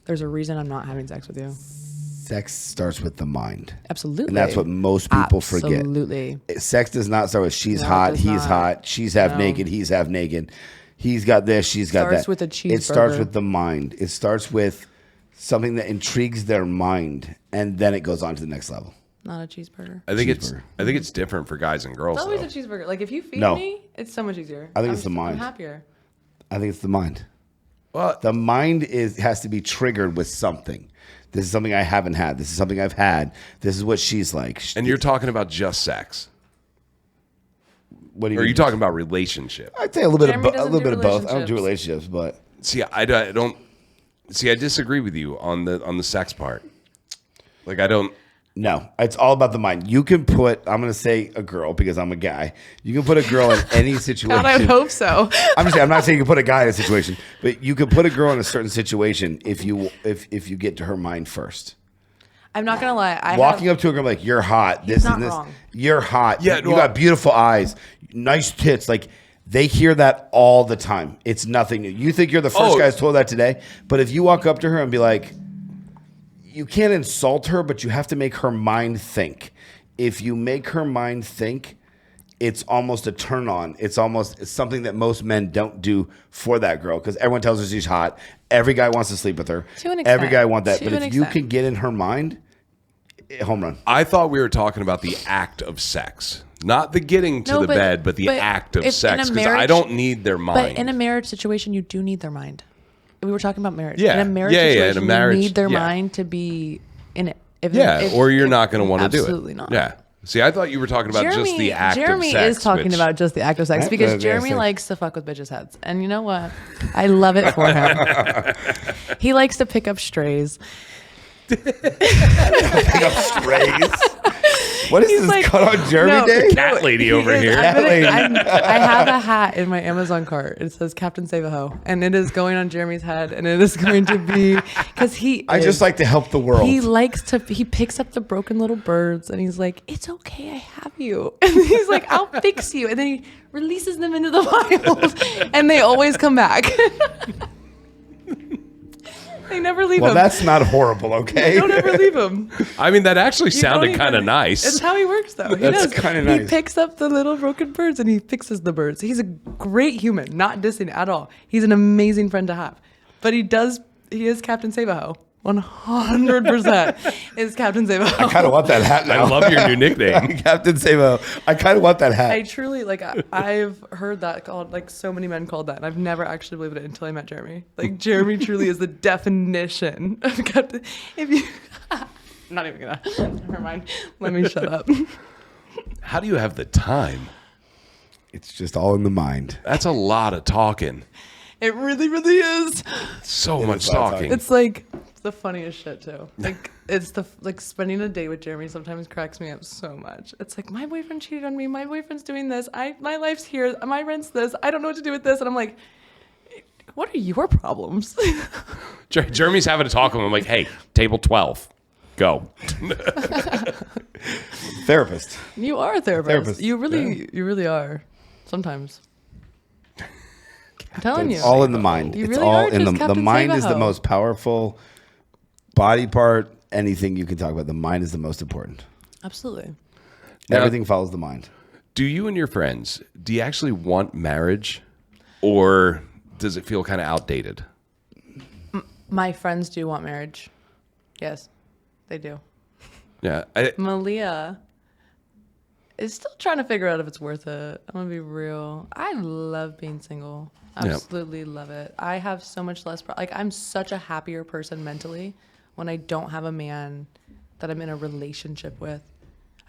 there's a reason I'm not having sex with you. Sex starts with the mind. Absolutely. And that's what most people forget. Absolutely. Sex does not start with she's hot, he's hot, she's half naked, he's half naked. He's got this, she's got that. It starts with a cheeseburger. It starts with the mind. It starts with something that intrigues their mind, and then it goes on to the next level. Not a cheeseburger. I think it's different for guys and girls. It's always a cheeseburger. Like if you feed me, it's so much easier. I think it's the mind. I'm happier. I think it's the mind. Well, the mind has to be triggered with something. This is something I haven't had. This is something I've had. This is what she's like. And you're talking about just sex. What do you? Or are you talking about relationship? I'd say a little bit of both. I don't do relationships, but see, I don't. See, I disagree with you on the sex part. Like I don't. No, it's all about the mind. You can put, I'm going to say a girl because I'm a guy. You can put a girl in any situation. God, I hope so. I'm not saying you can put a guy in a situation, but you can put a girl in a certain situation if you get to her mind first. I'm not going to lie. Walking up to a girl like, you're hot. This and this. Wrong. You're hot. Yeah, you got beautiful eyes, nice tits. Like they hear that all the time. It's nothing new. You think you're the first guy who's told that today, but if you walk up to her and be like, you can't insult her, but you have to make her mind think. If you make her mind think, it's almost a turn on. It's something that most men don't do for that girl because everyone tells her she's hot. Every guy wants to sleep with her. To an extent. Every guy wants that. But if you can get in her mind, home run. I thought we were talking about the act of sex. Not the getting to the bed, but the act of sex. Because I don't need their mind. But in a marriage situation, you do need their mind. We were talking about marriage. Yeah. In a marriage situation, in a marriage, you need their mind to be in it. Or you're not going to want to do it. Absolutely not. Yeah. See, I thought you were talking about just the act of sex. Jeremy is talking about just the act of sex because Jeremy likes to fuck with bitches' heads. And you know what? I love it for him. He likes to pick up strays. Pick up strays? What is this cut on Jeremy Day? Cat lady over here. I have a hat in my Amazon cart. It says Captain Save a Ho. And it is going on Jeremy's head. And it is going to be because I just like to help the world. He picks up the broken little birds and he's like, it's okay, I have you. And he's like, I'll fix you. And then he releases them into the wild. And they always come back. They never leave him. Well, that's not horrible, okay? You don't ever leave him. I mean, that actually sounded kind of nice. It's how he works, though. That's kind of nice. He picks up the little broken birds and he fixes the birds. He's a great human, not dissing at all. He's an amazing friend to have. But he is Captain Save-A-Ho. 100% is Captain Save-A-Ho. I kind of want that hat now. I love your new nickname. Captain Save-A-Ho. I kind of want that hat. I truly, I've heard that called, so many men called that, and I've never actually believed it until I met Jeremy. Jeremy truly is the definition of Captain. not even gonna. Never mind. Let me shut up. How do you have the time? It's just all in the mind. That's a lot of talking. It really, really is. So much talking. It's like the funniest shit too. Like it's like spending a day with Jeremy sometimes cracks me up so much. It's like my boyfriend cheated on me. My boyfriend's doing this. My life's here. My rent's this. I don't know what to do with this. And I'm like, what are your problems? Jeremy's having a talk with him. I'm like, hey, table 12, go. Therapist. You are a therapist. You really are. Sometimes. I'm telling you. It's all in the mind. You It's really all are in just the Captain mind is the Save-A-Ho. most powerful body part. Anything you can talk about, the mind is the most important. Absolutely. Now- Everything follows the mind. Do you and your friends, do you actually want marriage, or does it feel kind of outdated? My friends do want marriage. Yes, they do. Yeah. Malia is still trying to figure out if it's worth it. I'm gonna be real. I love being single. Absolutely love it. I have so much less. I'm such a happier person mentally when I don't have a man that I'm in a relationship with.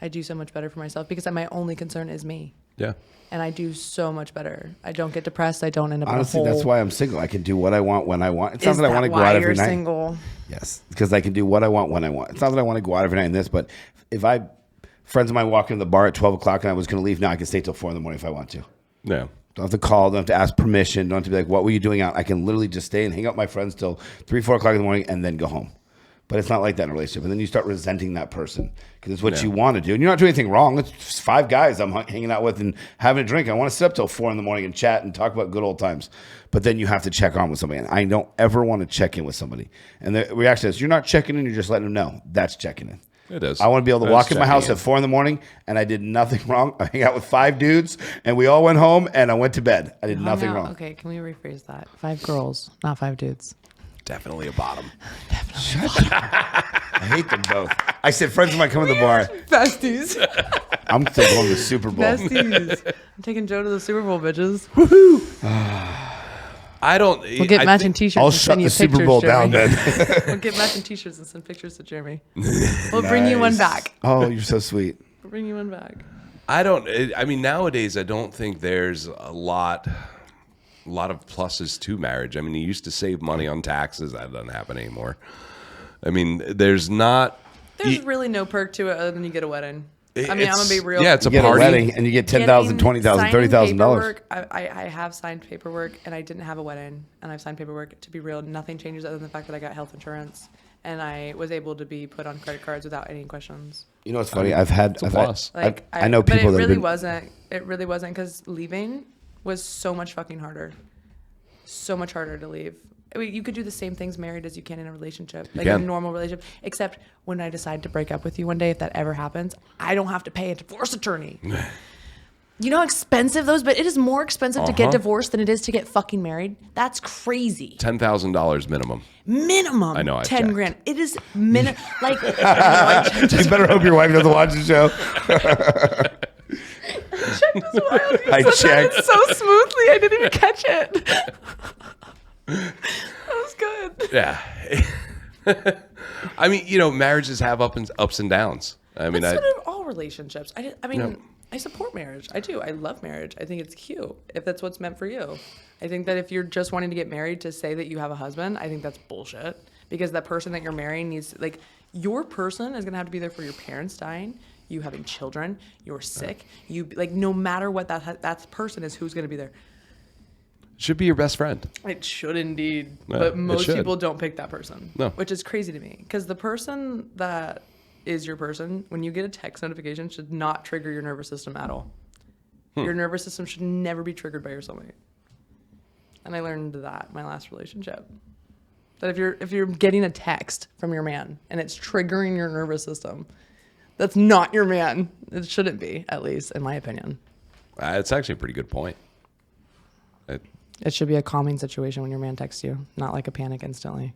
I do so much better for myself because my only concern is me. Yeah. And I do so much better. I don't get depressed. I don't end up Honestly, in a hole. that's why I'm single. I can do what I want when I want. It's not Is that I want to go out every you're night. single? Yes, because I can do what I want when I want. It's not that I want to go out every night in this, but if friends of mine walk in the bar at 12 o'clock and I was going to leave, now I can stay till 4 in the morning if I want to. Yeah. Don't have to call. Don't have to ask permission. Don't have to be like, what were you doing out? I can literally just stay and hang out with my friends till 3, 4 o'clock in the morning and then go home. But it's not like that in a relationship. And then you start resenting that person because it's what you want to do. And you're not doing anything wrong. It's just 5 guys I'm hanging out with and having a drink. I want to sit up till 4 in the morning and chat and talk about good old times. But then you have to check on with somebody. And I don't ever want to check in with somebody. And the reaction is, you're not checking in. You're just letting them know. That's checking in. It is. I want to be able to walk in my house at 4 in the morning and I did nothing wrong. I hang out with 5 dudes and we all went home and I went to bed. I did nothing wrong. Okay, can we rephrase that? 5 girls, not 5 dudes. Definitely a bottom. I hate them both. I said friends of mine come to the bar. Besties. I'm still going to the Super Bowl. Besties. I'm taking Joe to the Super Bowl, bitches. I don't. We'll get matching t-shirts I'll and shut send you the Super pictures, Bowl Jeremy. down then. We'll get matching t-shirts and send pictures to Jeremy. We'll bring you one back. Oh, you're so sweet. We'll bring you one back. I don't. I mean, nowadays, I don't think there's a lot of pluses to marriage. I mean, you used to save money on taxes. That doesn't happen anymore. I mean, there's not. There's really no perk to it other than you get a wedding. I mean, I'm going to be real. Yeah, it's You a get party. a wedding and you get $10,000, $20,000, $30,000. I have signed paperwork and I didn't have a wedding and I've signed paperwork. To be real, nothing changes other than the fact that I got health insurance and I was able to be put on credit cards without any questions. You know what's funny? I know But people it that have really been. wasn't. It really wasn't because leaving was so much fucking harder. So much harder to leave. I mean, you could do the same things married as you can in a relationship, like a normal relationship. Except when I decide to break up with you one day, if that ever happens, I don't have to pay a divorce attorney. You know how expensive those? But it is more expensive to get divorced than it is to get fucking married. That's crazy. $10,000 minimum. Minimum. I know. I 10 checked. grand. It is like. You better hope your wife doesn't watch the show. I checked. So smoothly, I didn't even catch it. That was good. Yeah. I mean, you know, marriages have ups and downs. I mean, That's sort of all relationships. I support marriage. I do. I love marriage. I think it's cute if that's what's meant for you. I think that if you're just wanting to get married to say that you have a husband, I think that's bullshit. Because that person that you're marrying needs, like, your person is going to have to be there for your parents dying, you having children, you're sick, you, like, no matter what that person is, who's going to be there. should be your best friend. It should indeed. Yeah, but most should. people don't pick that person. No. Which is crazy to me. Because the person that is your person, when you get a text notification, should not trigger your nervous system at all. Your nervous system should never be triggered by your soulmate. And I learned that in my last relationship. That if you're getting a text from your man and it's triggering your nervous system, that's not your man. It shouldn't be, at least in my opinion. It's actually a pretty good point. It should be a calming situation when your man texts you, not like a panic instantly.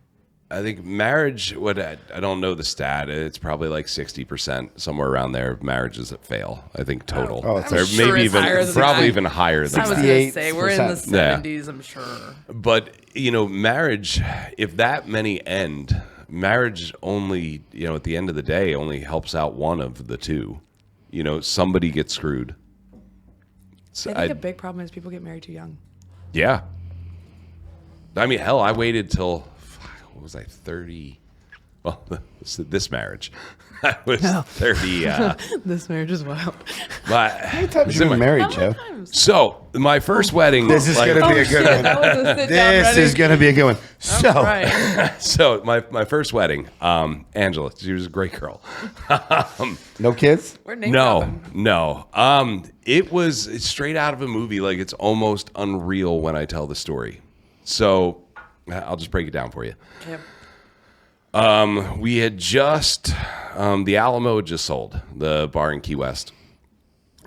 I think marriage, I don't know the stat. It's probably like 60%, somewhere around there, of marriages that fail. I think total. Oh, it's or I'm sure maybe it's higher even, than probably that. even higher than I was that. going to say, we're in the 68%. 70s, I'm sure. But, you know, marriage, if that many end, marriage only, at the end of the day, only helps out one of the two. Somebody gets screwed. So I think a big problem is people get married too young. Yeah. I mean, hell, I waited till, what was I, 30? Well, this marriage. I was 30. This marriage is wild. But How many times you been married, Joe? So, my first wedding. This is going to be a good one. This is going to be a good one. So, Right. So my first wedding, Angela, she was a great girl. no kids? We're name No. dropping. It's straight out of a movie. Like, it's almost unreal when I tell the story. So, I'll just break it down for you. Yep. We had just, the Alamo had just sold, the bar in Key West.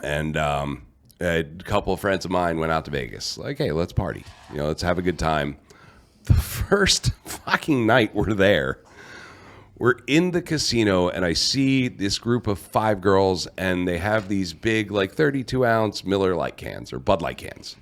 And a couple of friends of mine went out to Vegas. Like, hey, let's party. Let's have a good time. The first fucking night we're there, we're in the casino, and I see this group of 5 girls, and they have these big, like, 32-ounce Miller Lite cans or Bud Light cans.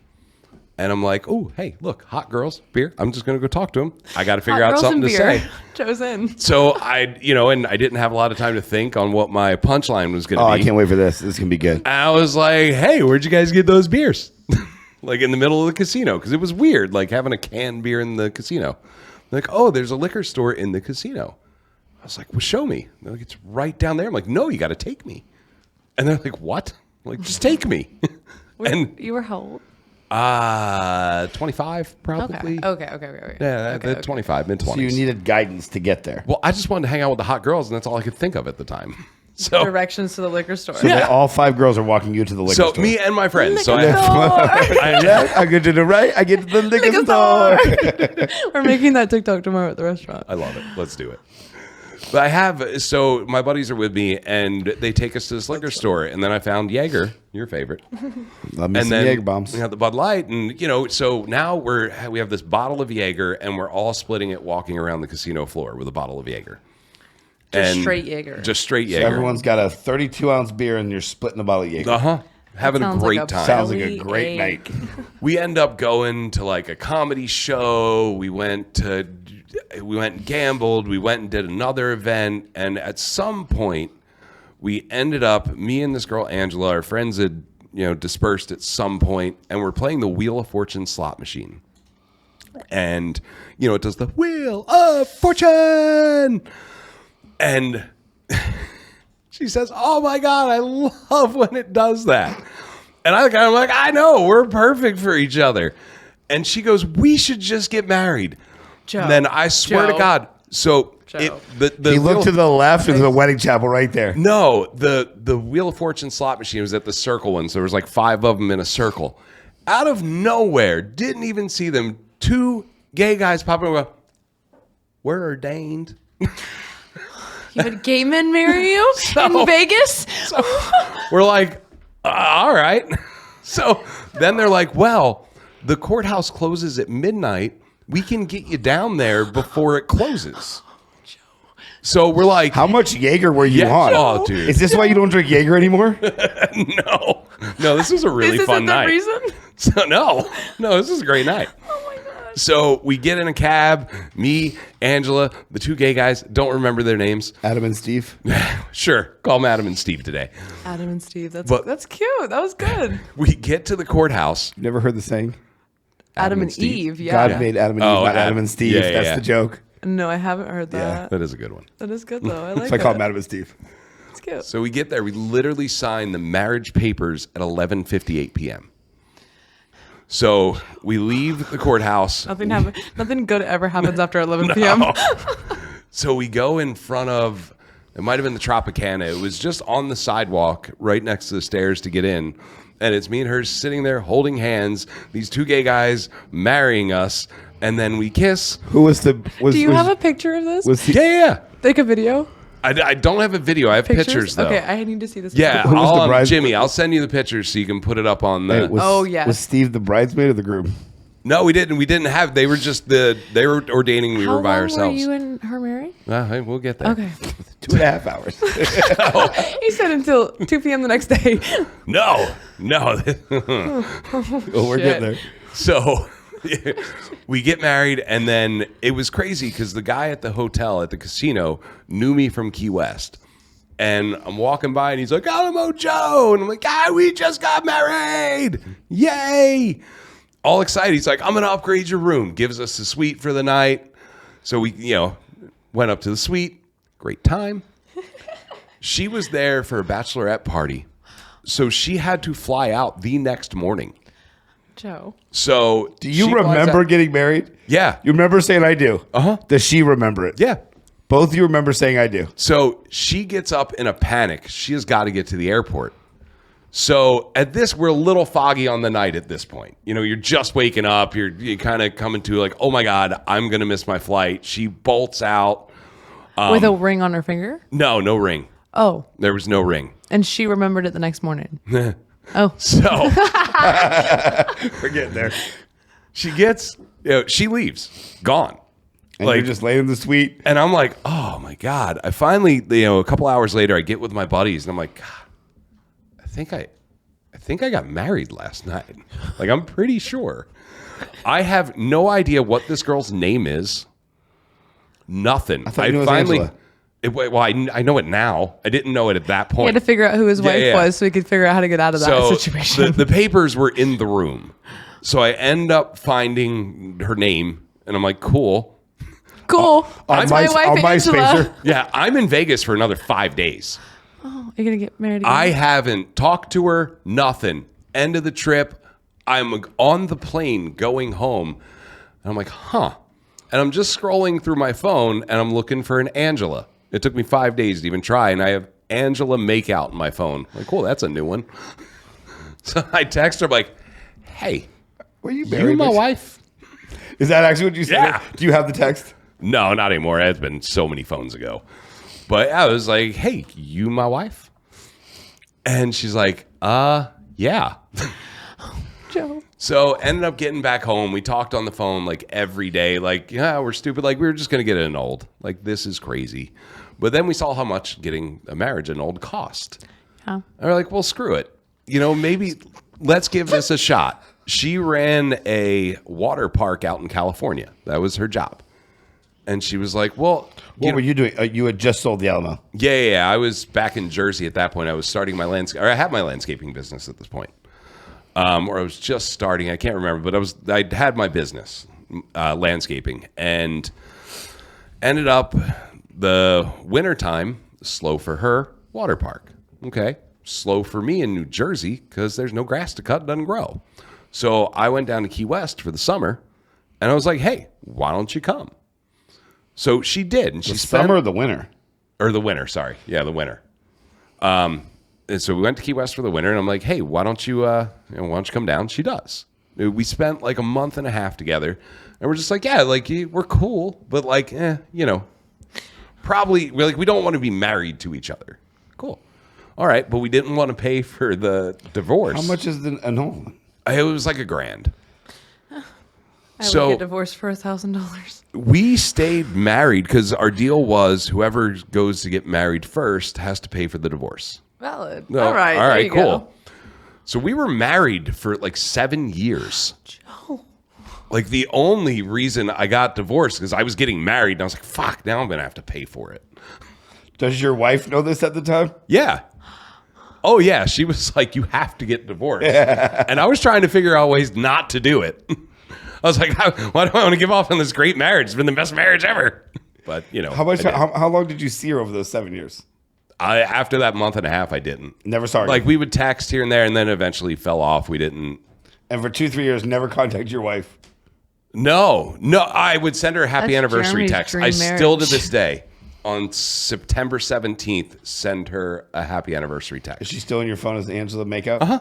And I'm like, oh, hey, look, hot girls, beer. I'm just going to go talk to them. I got to figure out something to say. Joe's in. So and I didn't have a lot of time to think on what my punchline was going to be. I can't wait for this. This is going to be good. And I was like, hey, where'd you guys get those beers? Like in the middle of the casino. Because it was weird, like having a canned beer in the casino. Like, oh, there's a liquor store in the casino. I was like, well, show me. They're like, it's right down there. I'm like, no, you got to take me. And they're like, what? I'm like, just take me. And you were how old? 25 probably. Okay. Yeah, 25, mid-20s. So you needed guidance to get there. Well, I just wanted to hang out with the hot girls, and that's all I could think of at the time. So Directions to the liquor store. So all 5 girls are walking you to the liquor store. So me and my friends. So I go to the right, I get to the liquor store. We're making that TikTok tomorrow at the restaurant. I love it. Let's do it. But so my buddies are with me, and they take us to this liquor store, and then I found Jaeger, your favorite. Love me some Jaeger bombs. We have the Bud Light, and so now we have this bottle of Jaeger, and we're all splitting it, walking around the casino floor with a bottle of Jaeger. Just straight Jaeger. Just straight So Jaeger. everyone's got a 32-ounce beer, and you're splitting the bottle of Jaeger. Having a great time. Sounds like a great night. We end up going to like a comedy show. We went and gambled. We went and did another event. And at some point, we ended up, me and this girl, Angela, our friends had, dispersed at some point, and we're playing the Wheel of Fortune slot machine. And, it does the Wheel of Fortune. And she says, oh my God, I love when it does that. And I'm like, I know, we're perfect for each other. And she goes, we should just get married. Joe. And then I swear to God, so Joe. You look to the left, there's a wedding chapel right there. No, the Wheel of Fortune slot machine was at the circle one, so there was like 5 of them in a circle. Out of nowhere, didn't even see them, 2 gay guys popping up. We're ordained. You had gay men marry you in Vegas? So we're like, all right. So then they're like, well, the courthouse closes at midnight. We can get you down there before it closes. So we're like, how much Jaeger were you on? Oh, dude. Is this why you don't drink Jaeger anymore? No, this was a really fun night. This isn't the reason? So no, this is a great night. Oh my God. So we get in a cab, me, Angela, the 2 gay guys, don't remember their names. Adam and Steve? Sure, call them Adam and Steve today. Adam and Steve, that's cute. That was good. We get to the courthouse. You never heard the saying? Adam and Eve, yeah. God made Adam and Eve, not Adam and Steve. Yeah, That's the joke. No, I haven't heard that. Yeah, that is a good one. That is good though. I like So I it. call him Adam and Steve. It's cute. So we get there. We literally sign the marriage papers at 11:58 p.m. So we leave the courthouse. Nothing good ever happens after 11 p.m. So we go in front of, it might have been the Tropicana. It was just on the sidewalk right next to the stairs to get in. And it's me and her sitting there holding hands, these 2 gay guys marrying us, and then we kiss. Who was the... Do you have a picture of this? Yeah. Like a video? I don't have a video. I have pictures though. Okay, I need to see this. Yeah, Who was the bride- Jimmy, I'll send you the pictures so you can put it up on the... Was Steve the bridesmaid of the group? No, we didn't. We didn't have... They were just they were ordaining. We were by ourselves. How long were you and her married? Hey, we'll get there. Okay. 2.5 hours. He said until 2 p.m. the next day. No. Well, we're getting there. So We get married, and then it was crazy because the guy at the hotel, at the casino, knew me from Key West. And I'm walking by, and he's like, Alamo Joe. And I'm like, we just got married. Yay. All excited. He's like, I'm going to upgrade your room. Gives us a suite for the night. So we, went up to the suite. Great time. She was there for a bachelorette party. So she had to fly out the next morning. Joe. So do you remember getting married? Yeah. You remember saying I do? Uh-huh. Does she remember it? Yeah. Both of you remember saying I do. So she gets up in a panic. She has got to get to the airport. So at this, we're a little foggy on the night at this point. You're just waking up. You're kind of coming to like, oh my God, I'm going to miss my flight. She bolts out. With a ring on her finger? No ring. Oh. There was no ring. And she remembered it the next morning. Oh. So. Forget there. She gets, she leaves. Gone. And you're just laying in the suite. And I'm like, oh my God. I finally, a couple hours later, I get with my buddies and I'm like, God, I think I got married last night. Like, I'm pretty sure. I have no idea what this girl's name is. Nothing. I thought you knew it was Angela. I know it now. I didn't know it at that point. He had to figure out who his wife was so he could figure out how to get out of that situation. The papers were in the room. So I end up finding her name and I'm like, cool. That's my wife, Angela. Yeah, I'm in Vegas for another 5 days. Oh, you're going to get married again? I haven't talked to her, nothing. End of the trip, I'm on the plane going home. And I'm like, huh. And I'm just scrolling through my phone and I'm looking for an Angela. It took me 5 days to even try. And I have Angela Makeout in my phone. I'm like, cool, that's a new one. So I text her, I'm like, hey, were you married? You my wife? Is that actually what you said? Yeah. Do you have the text? No, not anymore. It's been so many phones ago. But I was like, hey, you my wife? And she's like, yeah. Joe. So ended up getting back home. We talked on the phone like every day. Like, yeah, we're stupid. Like, we were just going to get it annulled. Like, this is crazy. But then we saw how much getting a marriage annulled cost. Yeah. And we're like, well, screw it. Maybe let's give this a shot. She ran a water park out in California. That was her job. And she was like, well, what were you doing? You had just sold the Alamo. Yeah. I was back in Jersey at that point. I was starting my I had my landscaping business at this point. Or I was just starting. I can't remember, but I had my business, landscaping, and ended up the wintertime, slow for her, water park. Okay. Slow for me in New Jersey because there's no grass to cut, doesn't grow. So I went down to Key West for the summer and I was like, hey, why don't you come? So she did. And she summer or the winter? Or the winter, sorry. Yeah, the winter. And so we went to Key West for the winter and I'm like, hey, why don't you come down? She does. We spent like a month and a half together and we're just like, yeah, like we're cool, but like, probably we don't want to be married to each other. Cool. All right. But we didn't want to pay for the divorce. How much is the annulment? It was like $1,000. I would get divorced for $1,000. We stayed married because our deal was whoever goes to get married first has to pay for the divorce. Valid. No, all right, cool. Go. So we were married for like 7 years. Joe. Like the only reason I got divorced is I was getting married and I was like, fuck, now I'm going to have to pay for it. Does your wife know this at the time? Yeah. Oh, yeah. She was like, you have to get divorced. And I was trying to figure out ways not to do it. I was like, why do I want to give off on this great marriage? It's been the best marriage ever. But, How long did you see her over those 7 years? After that month and a half, I didn't. Never saw her. Like, we would text here and there, and then eventually fell off. We didn't. And for 2-3 years, never contacted your wife? No. I would send her a happy anniversary Jeremy's text. dream I still, to marriage. this day, on September 17th, send her a happy anniversary text. Is she still in your phone as Angela Makeout? Uh-huh.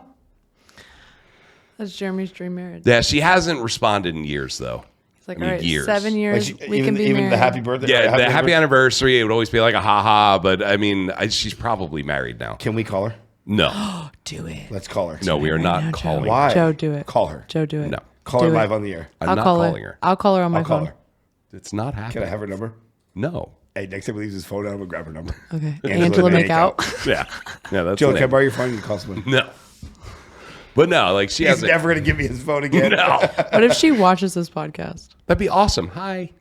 That's Jeremy's dream marriage. Yeah, she hasn't responded in years, though. It's like, I mean, all right, years. 7 years, we can be even married. the happy birthday? Yeah, the happy anniversary, it would always be like a ha-ha, but I mean, she's probably married now. Can we call her? No. Do it. Let's call her. No, we are Right not now, calling Joe. her. Why? Joe, do it. Call her. Joe, do it. No. Call her Do it. live on the air. I'm I'll not call calling her. I'll call her on my I'll call phone. her. It's not happening. Can I have her number? No. Hey, next time he leaves his phone out, I'm going to grab her number. Okay. Angela Angela make Makeout. Yeah. Yeah, that's Joe, the can I name. borrow your phone? You can call someone. No. But no, like she He's has never going to give me his phone again. No, What if she watches this podcast? that'd be awesome. Hi.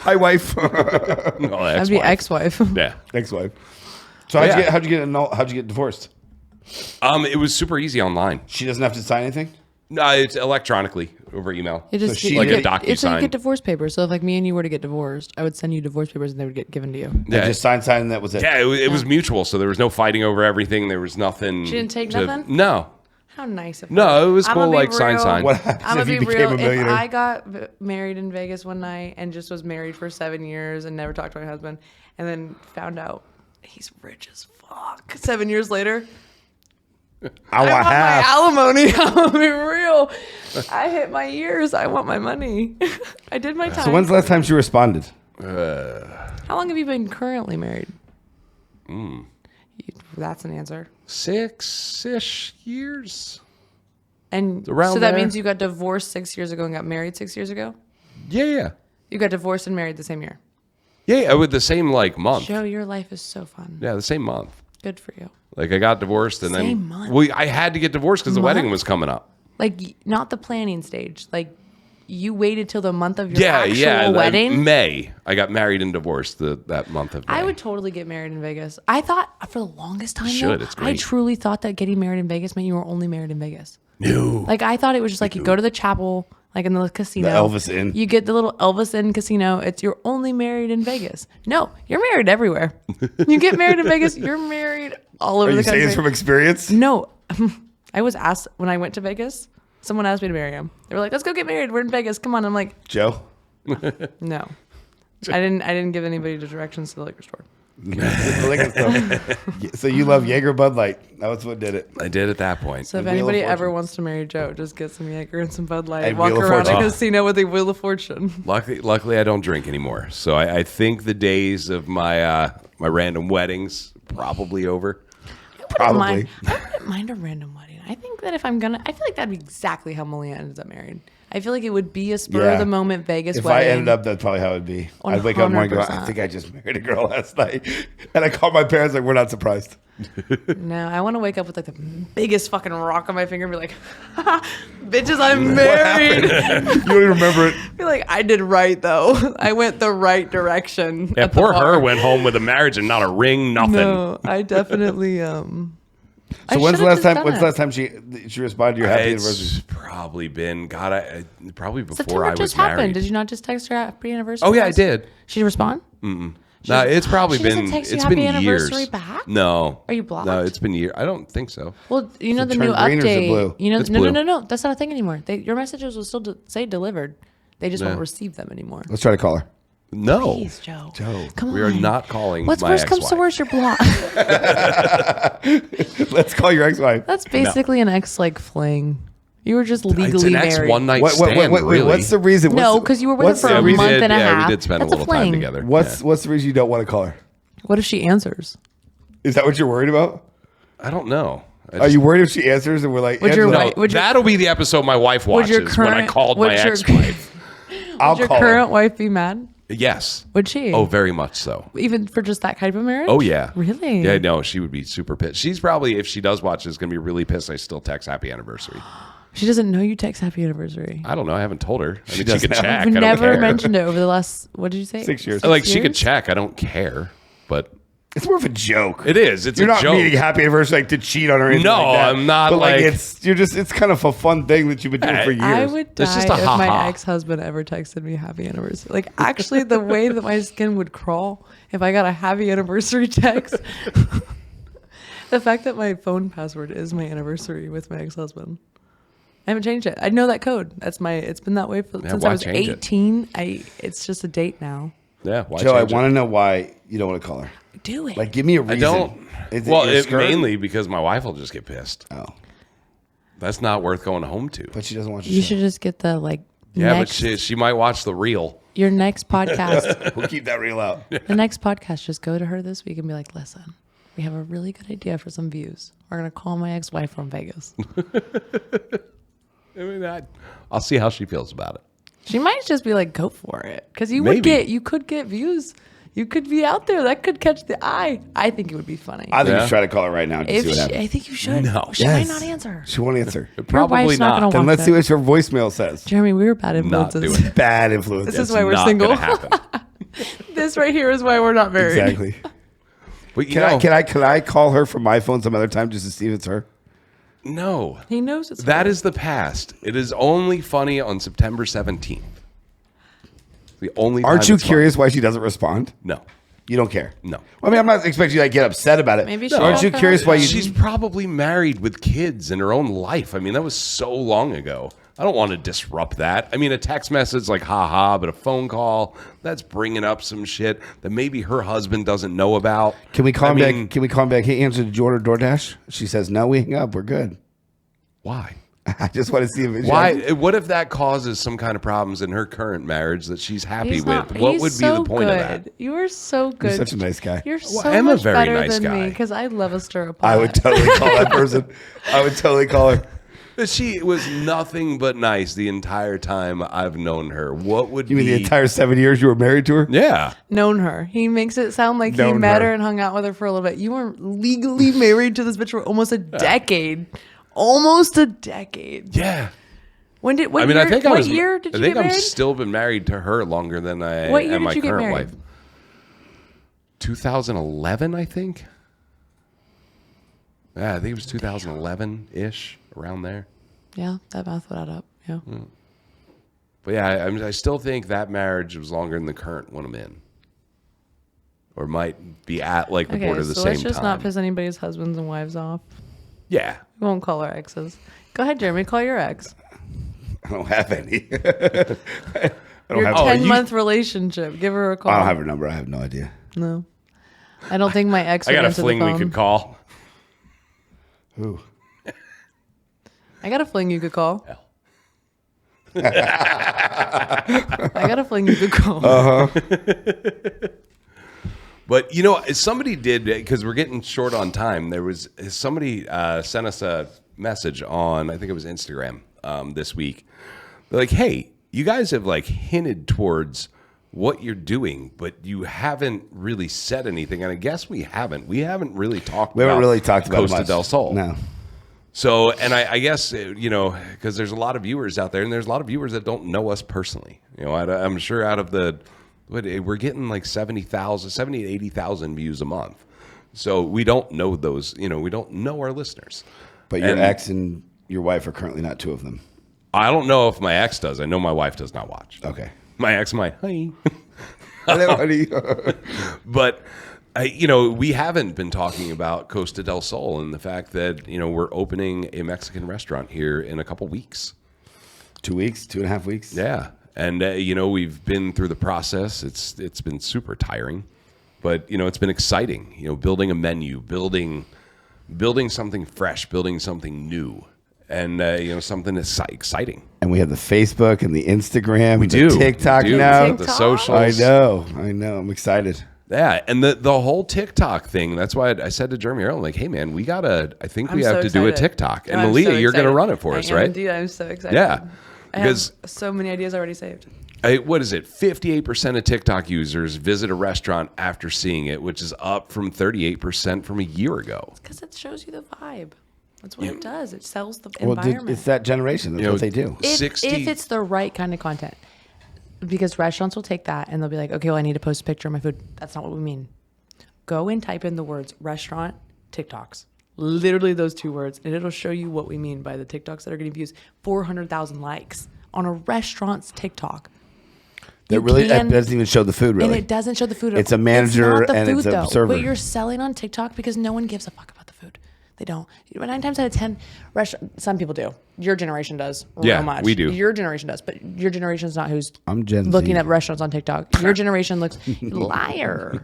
Hi, wife. Oh, That'd be ex-wife. Yeah. Ex-wife. So how'd you get divorced? It was super easy online. She doesn't have to sign anything? No, it's electronically over email. It just, she like did- a DocuSign. It's like you get divorce papers. So if like me and you were to get divorced, I would send you divorce papers and they would get given to you. Yeah. Just sign, and that was it. Yeah, it was mutual, so there was no fighting over everything. There was nothing. She didn't take nothing? No. How nice of her. No, it was I'ma cool, be like sign. real. What happens I'm if gonna you be became real. a If millionaire? I got married in Vegas one night and just was married for 7 years and never talked to my husband, and then found out he's rich as fuck 7 years later, I want half. my alimony. I'm gonna be real. I hit my years. I want my money. I did my time. So when's the last time she responded? How long have you been currently married? That's an answer. 6-ish years. And Around so that there. means you got divorced 6 years ago and got married 6 years ago? Yeah. You got divorced and married the same year. Yeah, with the same like month. Joe, your life is so fun. Yeah, the same month. Good for you. Like I got divorced and Same then month. I had to get divorced because the Month? wedding was coming up. Like, not the planning stage. Like, you waited till the month of your Yeah, actual wedding. May. I got married and divorced that month of May. I would totally get married in Vegas. I thought for the longest time, Should, though, it's I great. truly thought that getting married in Vegas meant you were only married in Vegas. No. Like, I thought it was just like you go to the chapel, like in the casino. The Elvis Inn. You get the little Elvis Inn casino. It's you're only married in Vegas. No, you're married everywhere. You get married in Vegas, you're married all over Are the you saying country. this from experience? No, I was asked when I went to Vegas. Someone asked me to marry him. They were like, "Let's go get married. We're in Vegas. Come on." I'm like, Joe? "No, I didn't give anybody the directions to the liquor store." The liquor store. So you love Jaeger Bud Light. That was what did it. I did at that point. So if Wheel of anybody Fortune. ever wants to marry Joe, just get some Jaeger and some Bud Light. And Walk Wheel of around a Fortune. casino with a Wheel of Fortune. Luckily, I don't drink anymore. So I think the days of my my random weddings probably over. Probably. I wouldn't mind a random wedding. I think that if I'm gonna, I feel like that'd be exactly how Malia ended up married. I feel like it would be a spur of the moment Vegas If wedding. I ended up, that's probably how it'd be. I'd wake up in the morning and go, I 100%. think I just married a girl last night. And I called my parents like, we're not surprised. No, I want to wake up with like the biggest fucking rock on my finger and be like, bitches, I'm married. You don't even remember it. Be like, I did right though. I went the right direction. Yeah, at the poor bar. her went home with a marriage and not a ring, nothing. No, I definitely So when's the last time she responded to your happy It's anniversary? probably been probably before September I was just married. happened. Did you not just text her happy anniversary? Oh yeah, I guys? did. She respond? No, it's probably She doesn't been text you it's happy been years. anniversary back? No. Are you blocked? No, it's been years. I don't think so. Well, you know Is it the new turned green or is it update. blue? You know, It's no, blue. no. That's not a thing anymore. Your messages will still say delivered. They just Yeah. won't receive them anymore. Let's try to call her. No. Please, Joe. Joe. Come on. We are not calling What's my worse comes to ex-wife. worse, you're blocked. Let's call your ex-wife. That's basically an ex like fling. You were just legally It's an married. ex one night Wait, stand. really. what's the reason? No, because you were with her for a we month did, and a half. we did spend That's a little time fling. together. What's the reason you don't want to call her? What if she answers? Is that what you're worried about? I don't know. Are you worried if she answers and we're like, Would your Angela, wife- would your- That'll be the episode my wife Would your watches when I called my would your- ex-wife. I'll Would your call current her. wife be mad? Yes. Would she? Oh, very much so. Even for just that kind of a marriage? Oh yeah. Really? Yeah, no, she would be super pissed. She's probably, if she does watch this, gonna be really pissed I still text happy anniversary. She doesn't know you text happy anniversary. I don't know. I haven't told her. I mean, she doesn't could know. check. I've I don't never care. mentioned it over the last, what did you say? 6 years. Like, she could years? check. I don't care. But It's more of a joke. it is. It's You're a not joke. meeting happy anniversary like to cheat on her. Or anything No, like that. I'm not, But like- it's kind of a fun thing that you've been doing for years. I would die It's just a if ha-ha. my ex-husband ever texted me happy anniversary. Like, actually, the way that my skin would crawl if I got a happy anniversary text. The fact that my phone password is my anniversary with my ex-husband. I haven't changed it. I know that code. It's been that way since why I was change it? 18. It's just a date now. Yeah. Why Joe, I change it? want to know why you don't want to call her. Do it. Like, give me a reason. I don't. Is it Well, your skirt? mainly because my wife will just get pissed. Oh, That's not worth going home to. but she doesn't want You you. should just get the Yeah, next, but she might watch the reel. your next podcast. We'll keep that real out. The next podcast, just go to her this week and be like, listen, we have a really good idea for some views. We're going to call my ex-wife from Vegas. I mean, I'll see how she feels about it. She might just be like, go for it. Because you Maybe. could get views. You could be out there. That could catch the eye. I think it would be funny. I think you should try to call her right now and just see what happens. I think you should. No. She might not answer. She won't answer. Probably wife's not not. gonna Then watch let's see it. what her voicemail says. Jeremy, we were bad Not influences. doing it. Bad influence. This is why we're Not single. gonna happen. This right here is why we're not married. Exactly. But Can I call her from my phone some other time just to see if it's her? No. He knows it's That her. is the past. It is only funny on September 17th. The only time Aren't you it's curious why she doesn't respond? funny. No. You don't care. No. Well, I mean, I'm not expecting you to get upset about it. Maybe No. she Aren't you won't curious why you? She's probably married with kids in her own life. I mean, that was so long ago. I don't want to disrupt that. I mean, a text message like haha, but a phone call, that's bringing up some shit that maybe her husband doesn't know about. Can we call I him mean, back? Can we call him back? Hey, Angela, did you order DoorDash? She says no. We hang up. We're good. Why? I just want to see if it's Why? What if that causes some kind of problems in her current marriage that she's happy He's with? not- What he's would be so the point of good. that? You are so good. You're such a nice guy. You're Well, so I'm a much very better nice than guy. me because I love a stir up pot. I would totally call that person. I would totally call her. She was nothing but nice the entire time I've known her. What would You mean be the entire 7 years you were married to her? Yeah. Known her. He makes it sound like he Known met her. her and hung out with her for a little bit. You were legally married to this bitch for almost a decade. Almost a decade. Yeah. When did? What I mean, year, I think what year did I you think get I'm married? still been married to her longer than I What year am did my you get current married? wife. 2011, I think. Yeah, I think it was 2011-ish, around there. Yeah, that math would add up. Yeah. But yeah, I still think that marriage was longer than the current one I'm in. Or might be at like the Okay, border of the so same let's just time. not piss anybody's husbands and wives off. Yeah. We won't call our exes. Go ahead, Jeremy. Call your ex. I don't have any. I don't Your have. 10-month relationship. Give her a call. I don't have her number. I have no idea. No. I don't think my ex I would got a answer fling the we phone. could call. Who? I got a fling you could call. Hell. I got a fling you could call. But you know, somebody did, because we're getting short on time. There was somebody sent us a message on, I think it was Instagram this week. They're like, "Hey, you guys have like hinted towards what you're doing, but you haven't really said anything." And I guess we haven't. We haven't really talked. We haven't really talked about it Costa much. del Sol. No. So, and I guess, you know, because there's a lot of viewers out there, and there's a lot of viewers that don't know us personally. You know, I'm sure out of the, we're getting like 70 to 80,000 views a month. So we don't know those, you know, we don't know our listeners. But your And ex and your wife are currently not two of them. I don't know if my ex does. I know my wife does not watch. Okay. My ex might, hi. Hello, honey. But, you know, we haven't been talking about Costa del Sol and the fact that, you know, we're opening a Mexican restaurant here in a couple weeks. 2 weeks, 2.5 weeks. Yeah. And, you know, we've been through the process. It's been super tiring, but, you know, it's been exciting, you know, building a menu, building something fresh, building something new, and, you know, something that's exciting. And we have the Facebook and the Instagram. and do. the TikTok We do. now. The socials. I know. I'm excited. Yeah, and the whole TikTok thing. That's why I said to Jeremy earlier, I'm like, "Hey, man, I think we I'm have so to do a excited. TikTok." And I'm Malia, so you're going to excited. run it for us, I am right? Indeed, I'm so excited. Yeah, I because have so many ideas already saved. what is it? 58% of TikTok users visit a restaurant after seeing it, which is up from 38% from a year ago. Because it shows you the vibe. That's what it does. It sells the Well, environment. it's that generation. That's You know, what they do. if it's the right kind of content. Because restaurants will take that and they'll be like, okay, well, I need to post a picture of my food. That's not what we mean. Go and type in the words restaurant TikToks. Literally those two words. And it'll show you what we mean by the TikToks that are getting views. 400,000 likes on a restaurant's TikTok. That doesn't even show the food, really. And it doesn't show the food. It's a manager it's not the and food, it's a though. server. But you're selling on TikTok because no one gives a fuck about the food. They don't. 9 times out of 10, some people do. Your generation does. Yeah, real much. we do. Your generation does, but your generation is not who's I'm Gen Z. looking at restaurants on TikTok. Your generation looks liar.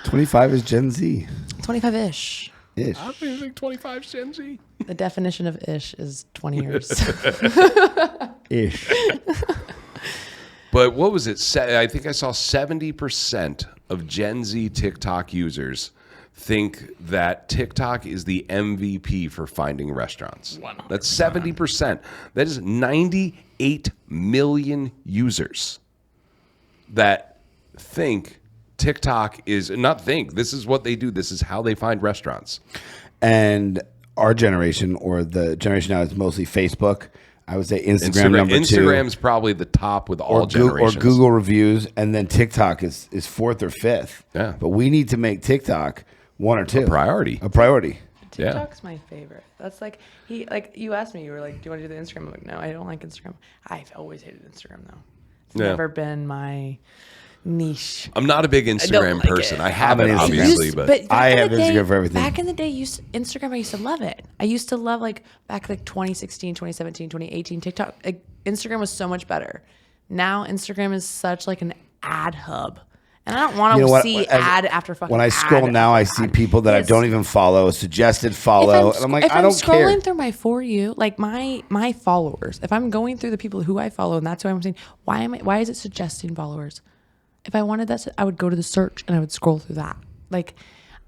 25 is Gen Z. 25-ish. Ish. I think 25 Gen Z. The definition of ish is 20 years. Ish. But what was it? I think I saw 70% of Gen Z TikTok users think that TikTok is the MVP for finding restaurants. 100%. That's 70%. That is 98 million users that think TikTok is this is what they do. This is how they find restaurants. And our generation, or the generation now, is mostly Facebook. I would say Instagram number 2. Instagram's probably the top with all generations. Or Google reviews, and then TikTok is 4th or 5th. Yeah. But we need to make TikTok 1 or 2. A priority. TikTok's my favorite. That's like you asked me, you were like, do you want to do the Instagram? I'm like, no, I don't like Instagram. I've always hated Instagram though. It's never been my niche. I'm not a big Instagram person. I have it, obviously, but I have Instagram for everything. Back in the day, Instagram, I used to love it. I used to love back 2016, 2017, 2018, TikTok. Instagram was so much better. Now Instagram is such like an ad hub. And I don't want to see ad after fucking When I scroll now, I see people that I don't even follow, suggested follow. And I'm like, I don't care. If I'm scrolling through my For You, like my followers, if I'm going through the people who I follow and that's who I'm saying, why is it suggesting followers? If I wanted that, I would go to the search and I would scroll through that. Like,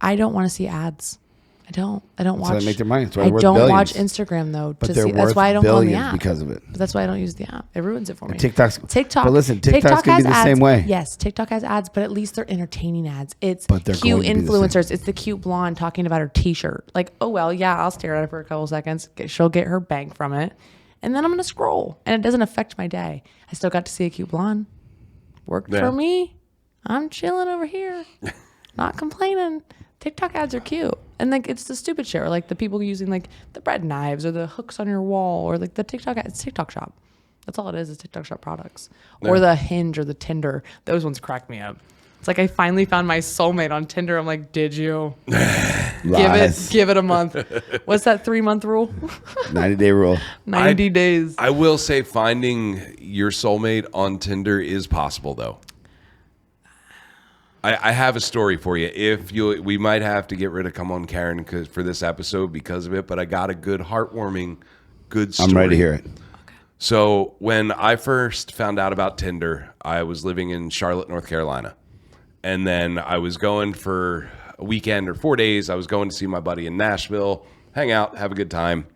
I don't want to see ads. I don't watch. So they make their money. I don't watch Instagram though. But they're worth that's why I don't go on the billions app because of it. But that's why I don't use the app. It ruins it for me. TikTok. But listen, TikTok's gonna be the same way. Yes, TikTok has ads, but at least they're entertaining ads. It's But they're cute going to be the influencers. It's the cute blonde talking about her T-shirt. Like, oh well, yeah, I'll stare at it for a couple seconds. She'll get her bank from it, and then I'm gonna scroll, and it doesn't affect my day. I still got to see a cute blonde. Worked for me. I'm chilling over here, not complaining. TikTok ads are cute. And like it's the stupid shit, or like the people using like the bread knives or the hooks on your wall, or like the TikTok it's TikTok Shop. That's all it is TikTok Shop products. Yeah. Or the Hinge or the Tinder. Those ones crack me up. It's like I finally found my soulmate on Tinder. I'm like, did you? give it a month. What's that 3-month rule? 90-day rule. 90 days. I will say finding your soulmate on Tinder is possible though. I have a story for you. We might have to get rid of Come On Karen for this episode because of it, but I got a good, heartwarming, good story. I'm ready to hear it. Okay. So when I first found out about Tinder, I was living in Charlotte, North Carolina. And then I was going for a weekend or 4 days. I was going to see my buddy in Nashville, hang out, have a good time.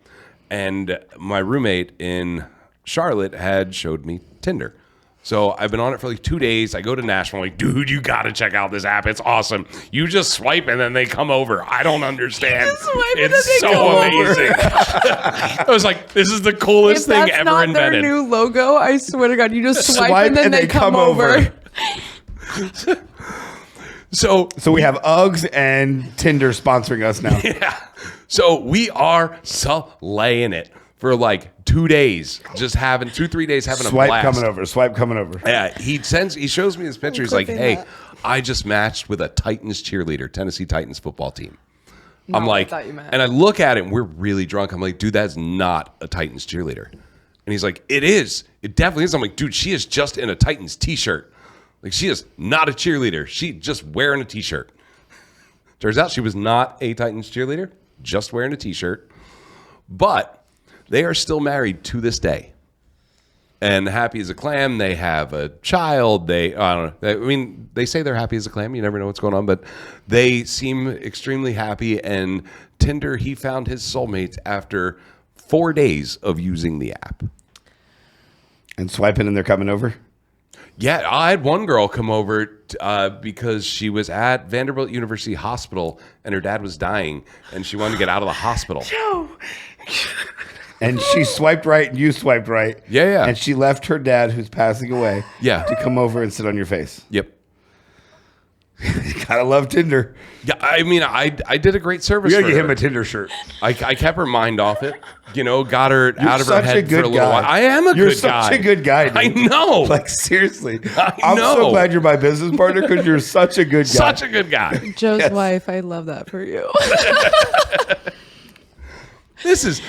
And my roommate in Charlotte had showed me Tinder. So I've been on it for like 2 days. I go to Nashville. I'm like, dude, you got to check out this app. It's awesome. You just swipe and then they come over. I don't understand. It's so amazing. I was like, this is the coolest thing ever invented. If that's not their new logo, I swear to God, you just swipe and then they come over. So we have Uggs and Tinder sponsoring us now. Yeah. So we are slaying it for like 2 days, just having 2-3 days having a blast. Swipe coming over. Yeah, he shows me his picture. He's like, hey, I just matched with a Titans cheerleader, Tennessee Titans football team. I'm like, and I look at it and we're really drunk. I'm like, dude, that's not a Titans cheerleader. And he's like, it is. It definitely is. I'm like, dude, she is just in a Titans t-shirt. Like, she is not a cheerleader. She just wearing a t-shirt. Turns out she was not a Titans cheerleader, just wearing a t-shirt. But they are still married to this day. And happy as a clam, they have a child. I don't know. I mean, they say they're happy as a clam. You never know what's going on. But they seem extremely happy. And Tinder, he found his soulmates after 4 days of using the app. And swiping and they're coming over? Yeah, I had one girl come over because she was at Vanderbilt University Hospital and her dad was dying. And she wanted to get out of the hospital. And she swiped right and you swiped right. Yeah. And she left her dad, who's passing away, to come over and sit on your face. Yep. You gotta love Tinder. Yeah, I mean, I did a great service. You gotta get him a Tinder shirt. I kept her mind off it. You know, got her out of her head for a little guy. while. I am a you're good guy. You're such a good guy, dude. I know. Like, seriously. I'm so glad you're my business partner because you're such a good guy. Such a good guy. Joe's wife, I love that for you. This is...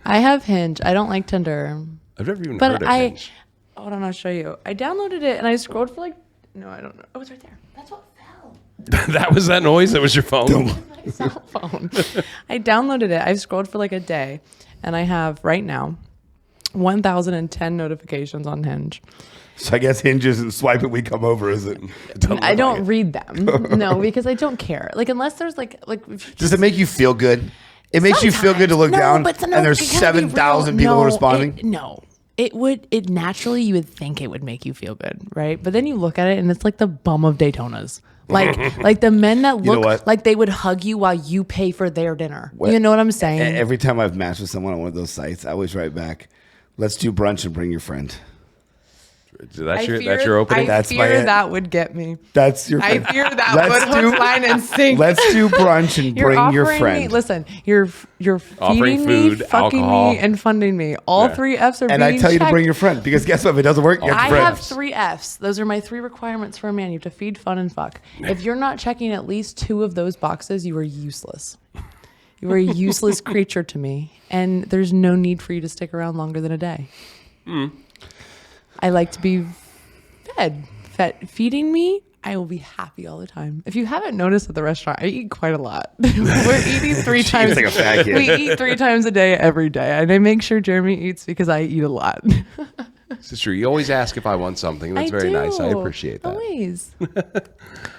I have Hinge. I don't like Tinder. I've never even heard of Hinge. Hold on, I'll show you. I downloaded it and I scrolled for like... No, I don't know. Oh, it's right there. That's what fell. That was that noise? That was your phone? My cell phone. I downloaded it. I've scrolled for like a day. And I have, right now, 1,010 notifications on Hinge. So I guess Hinge isn't swipe it, we come over, is it? I don't read them. No, because I don't care. Like, unless there's like... Does it make you feel good? It makes you feel good to look down and there's 7,000 people responding? No. It naturally, you would think it would make you feel good, right? But then you look at it and it's like the bum of Daytonas. Like the men that look like they would hug you while you pay for their dinner. You know what I'm saying? Every time I've matched with someone on one of those sites, I always write back, let's do brunch and bring your friend. That's your opening? I fear that would get me. That's your I fear that would hook, line, and sink. Let's do brunch and bring your friend. Me, listen, you're Offering feeding food, me, fucking alcohol. me, and funding me. All 3 F's are and being I tell you to checked. bring your friend because guess what? If it doesn't work, you have to I friend. have 3 F's. Those are my 3 requirements for a man. You have to feed, fun, and fuck. If you're not checking at least 2 of those boxes, you are useless. You are a useless creature to me, and there's no need for you to stick around longer than a day. I like to be fed. Feeding me, I will be happy all the time. If you haven't noticed at the restaurant, I eat quite a lot. We're eating 3 times. like a fat kid. We eat 3 times a day every day, and I make sure Jeremy eats because I eat a lot. This is true. You always ask if I want something. That's very nice. I appreciate that. Always.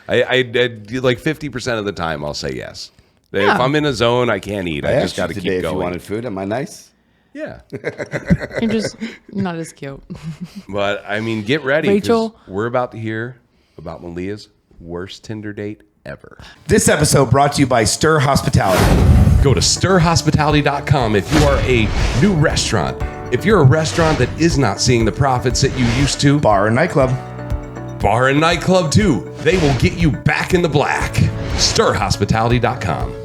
I like 50% of the time I'll say yes. If I'm in a zone I can't eat, I just got to keep If going. you wanted food, am I nice? Yeah. You're just not as cute. But I mean, get ready. 'Cause Rachel. we're about to hear about Malia's worst Tinder date ever. This episode brought to you by Stir Hospitality. Go to stirhospitality.com if you are a new restaurant. If you're a restaurant that is not seeing the profits that you used to. Bar and nightclub. Bar and nightclub too. They will get you back in the black. Stirhospitality.com.